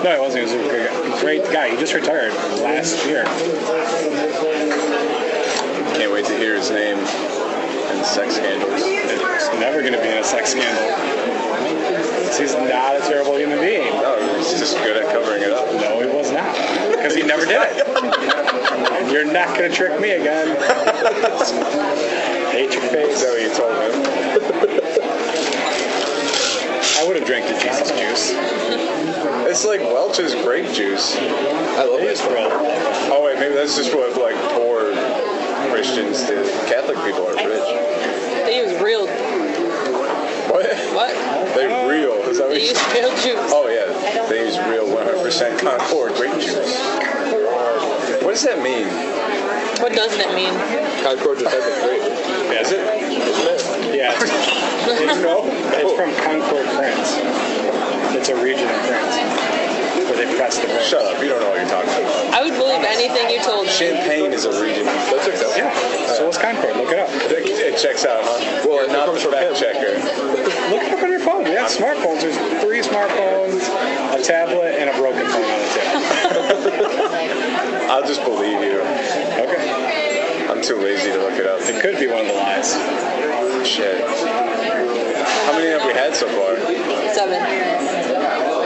No, he wasn't. He was a great guy. He just retired last year. Can't wait to hear his name and sex scandals. It's never going to be in a sex scandal. He's not a terrible human being. No, he's just good at covering it up. No, he was not. Because he never did it. You're not going to trick me again. Hate your face. Is that what you told him? I would have drank the Jesus juice. It's like Welch's grape juice. I love It is it. real. Oh wait, maybe that's just what like poor Christians do. Catholic people are rich. They use real. What? What? They're real. Is that what They you use said? real juice. Oh yeah, they use real 100% Concord grape juice. What does that mean? What doesn't it mean? Concord just had the grape. Is it? Isn't it? Yeah. It's from Concord, France. It's a region of France where they press the grapes. Shut up. You don't know what you're talking about. I would believe anything you told me. Champagne is a region. That's acceptable. Yeah. So is Concord. Look it up. It checks out, huh? Well, You're it not comes the from fact him. checker. Look it up on your phone. We have smartphones. There's 3 smartphones, a tablet, and a broken phone on the table. I'll just believe you. Okay. I'm too lazy to look it up. It could be one of the lies. Shit. How many have we had so far? 7.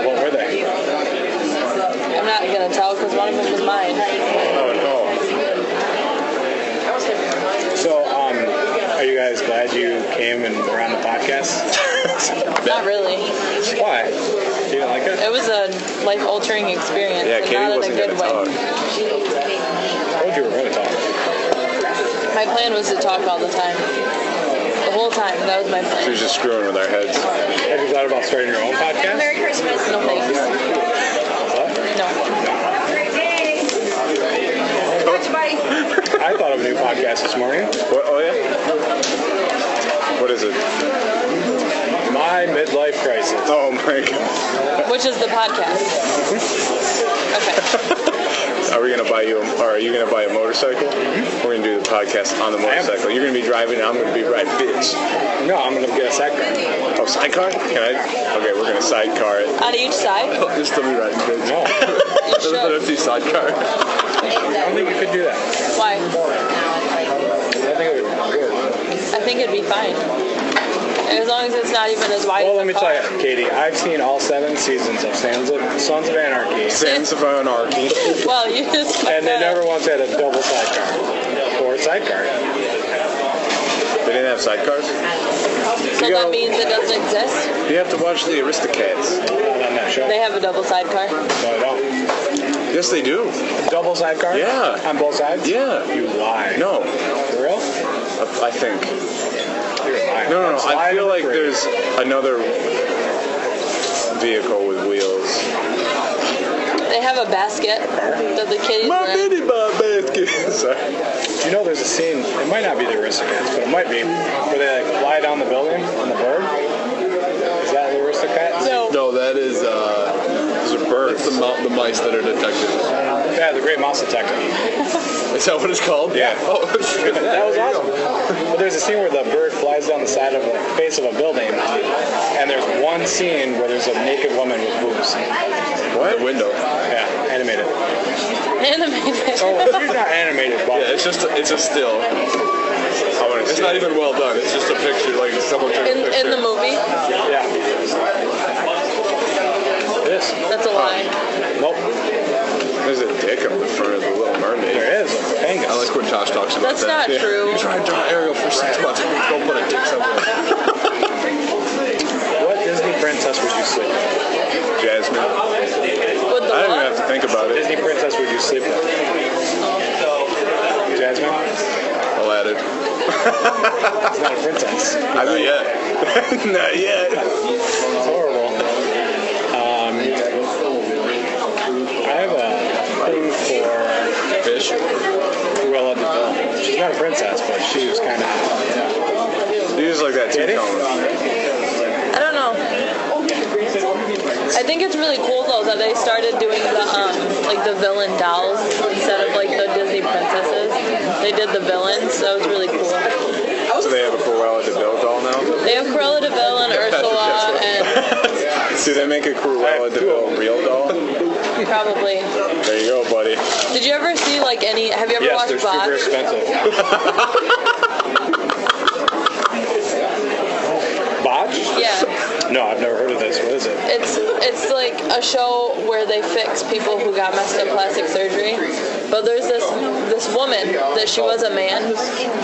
What were they? I'm not gonna tell because one of them was mine. Oh no. So, are you guys glad you came and were on the podcast? Not really. Why? You didn't like it? It was a life-altering experience, Yeah, and Katie not in a wasn't good gonna way. talk. I told you we were going to talk. My plan was to talk all the time. The whole time. That was my She plan. was just screwing with our heads. Have you thought about starting your own podcast? Merry Christmas. No thanks. What? No. Buddy. I thought of a new podcast this morning. What? Oh yeah. What is it? My midlife crisis. Oh my god. Which is the podcast. Okay. Are we gonna buy you? Or are you gonna buy a motorcycle? We're gonna do the podcast on the motorcycle. You're gonna be driving, and I'm gonna be riding bitch. No, I'm going to get a sidecar. Oh, sidecar? Can I? Okay, we're gonna sidecar it. On each side? Just to be riding bitch. No, You There's an should. empty sidecar. I don't think you could do that. Why? I think it would be good. I think it'd be fine. As long as it's not even as wide Well, as let me a car. tell you, Katie, I've seen all 7 seasons of Sons of Anarchy, Sons of Anarchy. Well, you just fucked and they that up. never once had a double sidecar or a sidecar. They didn't have sidecars. So that means it doesn't exist? You have to watch the Aristocats. Not on that show. They have a double sidecar. No, I don't. Yes, they do. Double sidecar? Yeah. On both sides? Yeah. You lie. No, For real? I think. You're lying. No. That's I lie feel number like 3. there's another vehicle with wheels. They have a basket that the kiddies My were in. mini bar basket. Sorry. Do you know there's a scene, it might not be the Aristocats, but it might be, where they like fly down the building on the bird? Is that the Aristocats? No. No, that is, those are birds. It's the mice that are detectives. Yeah, the Great Mouse Detective. Is that what it's called? Yeah. Oh, shit. That was awesome. But there's a scene where the bird flies down the side of the face of a building, and there's one scene where there's a naked woman with boobs. What? The window. Yeah, animated. Animated. Oh, she's not animated, but Yeah, it's a still. It's not even well done. It's just a picture, like someone took a picture. In the movie? yeah. It is. That's a lie. Nope. There's a dick on the front of the Little Mermaid. There is. Angus. I like when Josh talks about That's that. not true. You try to draw Ariel for 6 months and you don't put a dick somewhere. What Disney princess would you sleep with? Jasmine. With the I didn't even what? have to think about it. Disney princess would you sleep with? Jasmine? Aladdin. It's not a princess. Not yet. Not yet. It's horrible. I have a thing for Fish. Cruella de Vil. She's not a princess, but she was kind of You just like that Did it? two-tone. I don't know. I think it's really cool though that they started doing the like the villain dolls instead of like the Disney princesses. They did the villains. That was really cool. So they have a Cruella de Vil doll now? They have Cruella de Vil and Ursula and Do they make a Cruella de Vil real doll? probably. There you go, buddy. Did you ever see like any? Have you ever yes, watched they're super Botch? expensive. Botch? Yeah. No, I've never heard of this. What is it? It's like a show where they fix people who got messed up plastic surgery. But there's this woman that she was a man,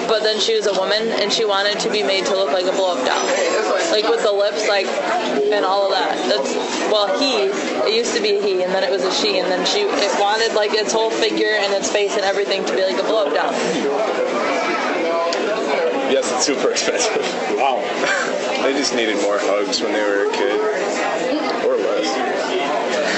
but then she was a woman, and she wanted to be made to look like a blow-up doll, like with the lips, like, and all of that. It used to be a he, and then it was a she, and then it wanted like its whole figure and its face and everything to be like a blow-up doll. Yes, it's super expensive. Wow. They just needed more hugs when they were a kid. Or less.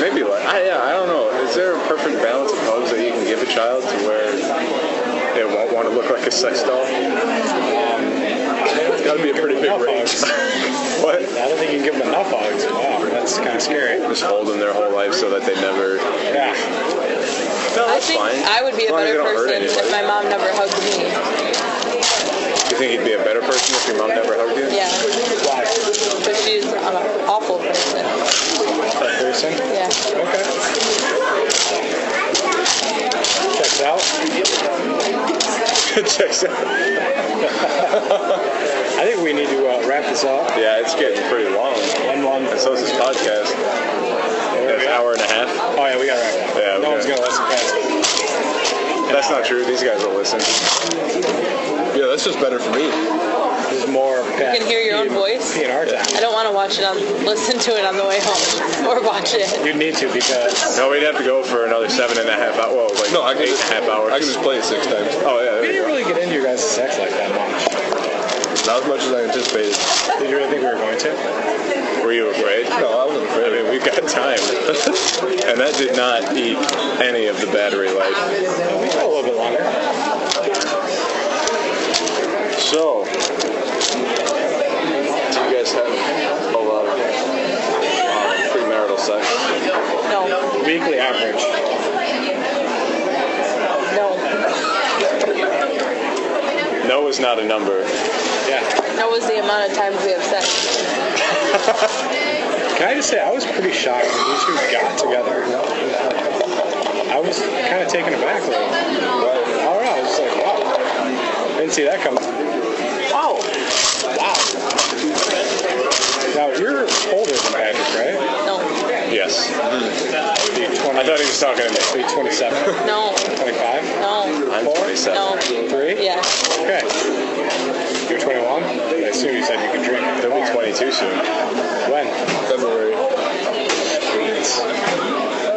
Maybe less. I don't know. Is there a perfect balance of hugs that you can give a child to where it won't want to look like a sex doll? It's got to be a pretty big Enough range. hugs. What? I don't think you can give them enough hugs. Wow, that's kind of scary. Just hold them their whole life so that they never... Yeah. No, I that's think fine. I would be a As long as better they don't hurt person anybody. if my mom never hugged me. You think you'd be a better person if your mom never hugged you? Yeah, Why? because she's an awful person. That person? Yeah. Okay. Checks out. Checks out. I think we need to wrap this up. Yeah, it's getting pretty long. One. And so is this podcast. It's an hour and a half. Oh yeah, we gotta wrap it up. Yeah, we no one's gotta- gonna listen past it. That's not true. These guys will listen. Yeah, that's just better for me. There's more. You can hear your own voice. P&R time. I don't want to listen to it on the way home or watch it. You'd need to because No, we'd have to go for another 7.5 hours. Well, like No, I can 8.5 hours. I can just play it 6 times. Oh yeah. we There you didn't go. really get into your guys' sex life that much. Not as much as I anticipated. Did you really think we were going to? Were you afraid? No, I wasn't I afraid. mean, we've got time, and that did not eat any of the battery life. We got a little bit longer. So, do you guys have a lot of premarital sex? No. Weekly average. No. No is not a number. Yeah. That was the amount of times we have sex. Can I just say I was pretty shocked when these two got together. I was kind of taken aback a little. I don't know. I was just like, wow. Didn't see that coming. Oh. Wow. Now you're older than Patrick, right? No. Yes. Be 20, I thought he was talking to me. be 27, No. 25, No. I'm 27. No. 3. Yeah. Okay. You're 21. I assume you said you could drink. He'll be 22 soon. When? February.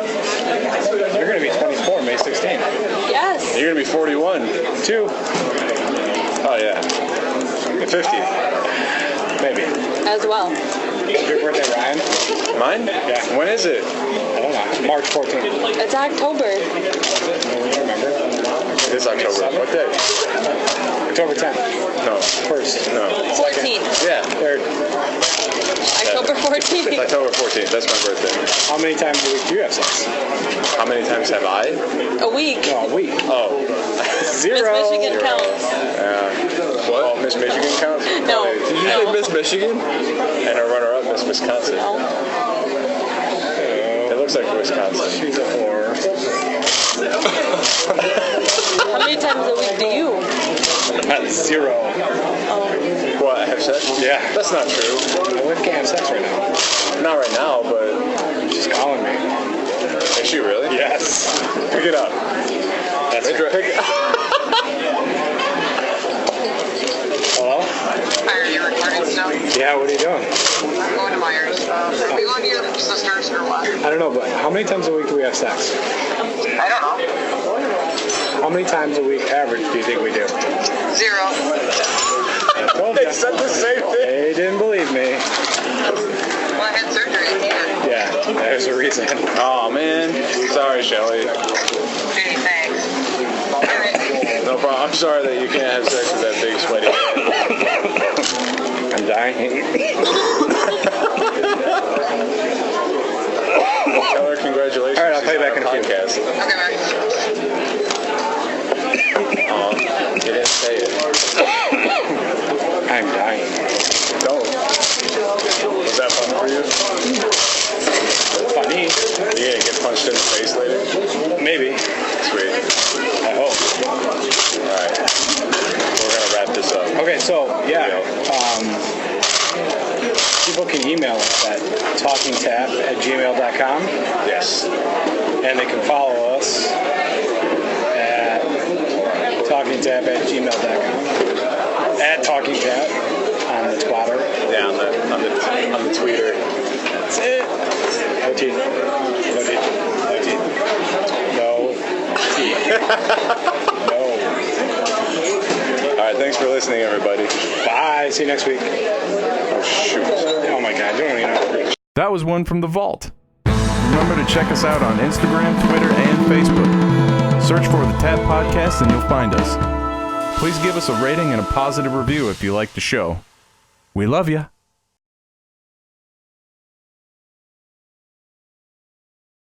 You're going to be 24 May 16th. Yes. You're gonna be 41. 2. Oh yeah. 50. Maybe. As well. Your birthday, Ryan? Mine? Yeah. When is it? I don't know. March 14th. It's October. No, you remember? This October. What day? October 10th. No. 1st. No. 14th. Yeah. 3rd. October 14th. October 14th. That's my birthday. How many times a week do you have sex? How many times have I? A week. No, a week. Oh. Miss 0. Michigan counts. What? Oh, Miss Michigan counts? No. Did you say Miss Michigan? And a runner-up, Miss Wisconsin. No. It looks like Wisconsin. She's a whore. How many times a week do you? 0. What, have sex? Yeah. That's not true. My wife can't have sex right now. Not right now, but... She's calling me. Is she really? Yes. Pick it up. That's Pick great. Hello? Are you recording stuff? Yeah, what are you doing? I'm going to Myers. Are you going to your sister's or what? I don't know, but how many times a week do we have sex? I don't know. How many times a week average do you think we do? 0. I told They ya. said the same thing. They didn't believe me. Well, I had surgery. Yeah. Yeah, there's a reason. Oh, man. Sorry, Shelly. Hey, thanks. All right. No problem. I'm sorry that you can't have sex with that big sweaty guy. I'm dying. Tell her congratulations. All right, I'll call you back in a few. Podcast. Okay, bye. You didn't say it. I'm dying. Don't. Was that fun for you? Funny. You gonna get punched in the face later? Maybe. Sweet. I hope. Alright. We're gonna wrap this up. Okay, so, yeah. People can email us at talkingtap@gmail.com. Yes. And they can follow us at talkingtap@gmail.com. At talkingtap on the Twitter. Yeah, on the tweeter. That's it. No teeth. No teeth. No teeth. No teeth. No. Alright, thanks for listening, everybody. Bye. See you next week. Oh, shoot. Oh my God. You don't even know. That was one from the vault. Remember to check us out on Instagram, Twitter, and Facebook. Search for the Tap Podcast and you'll find us. Please give us a rating and a positive review if you like the show. We love ya.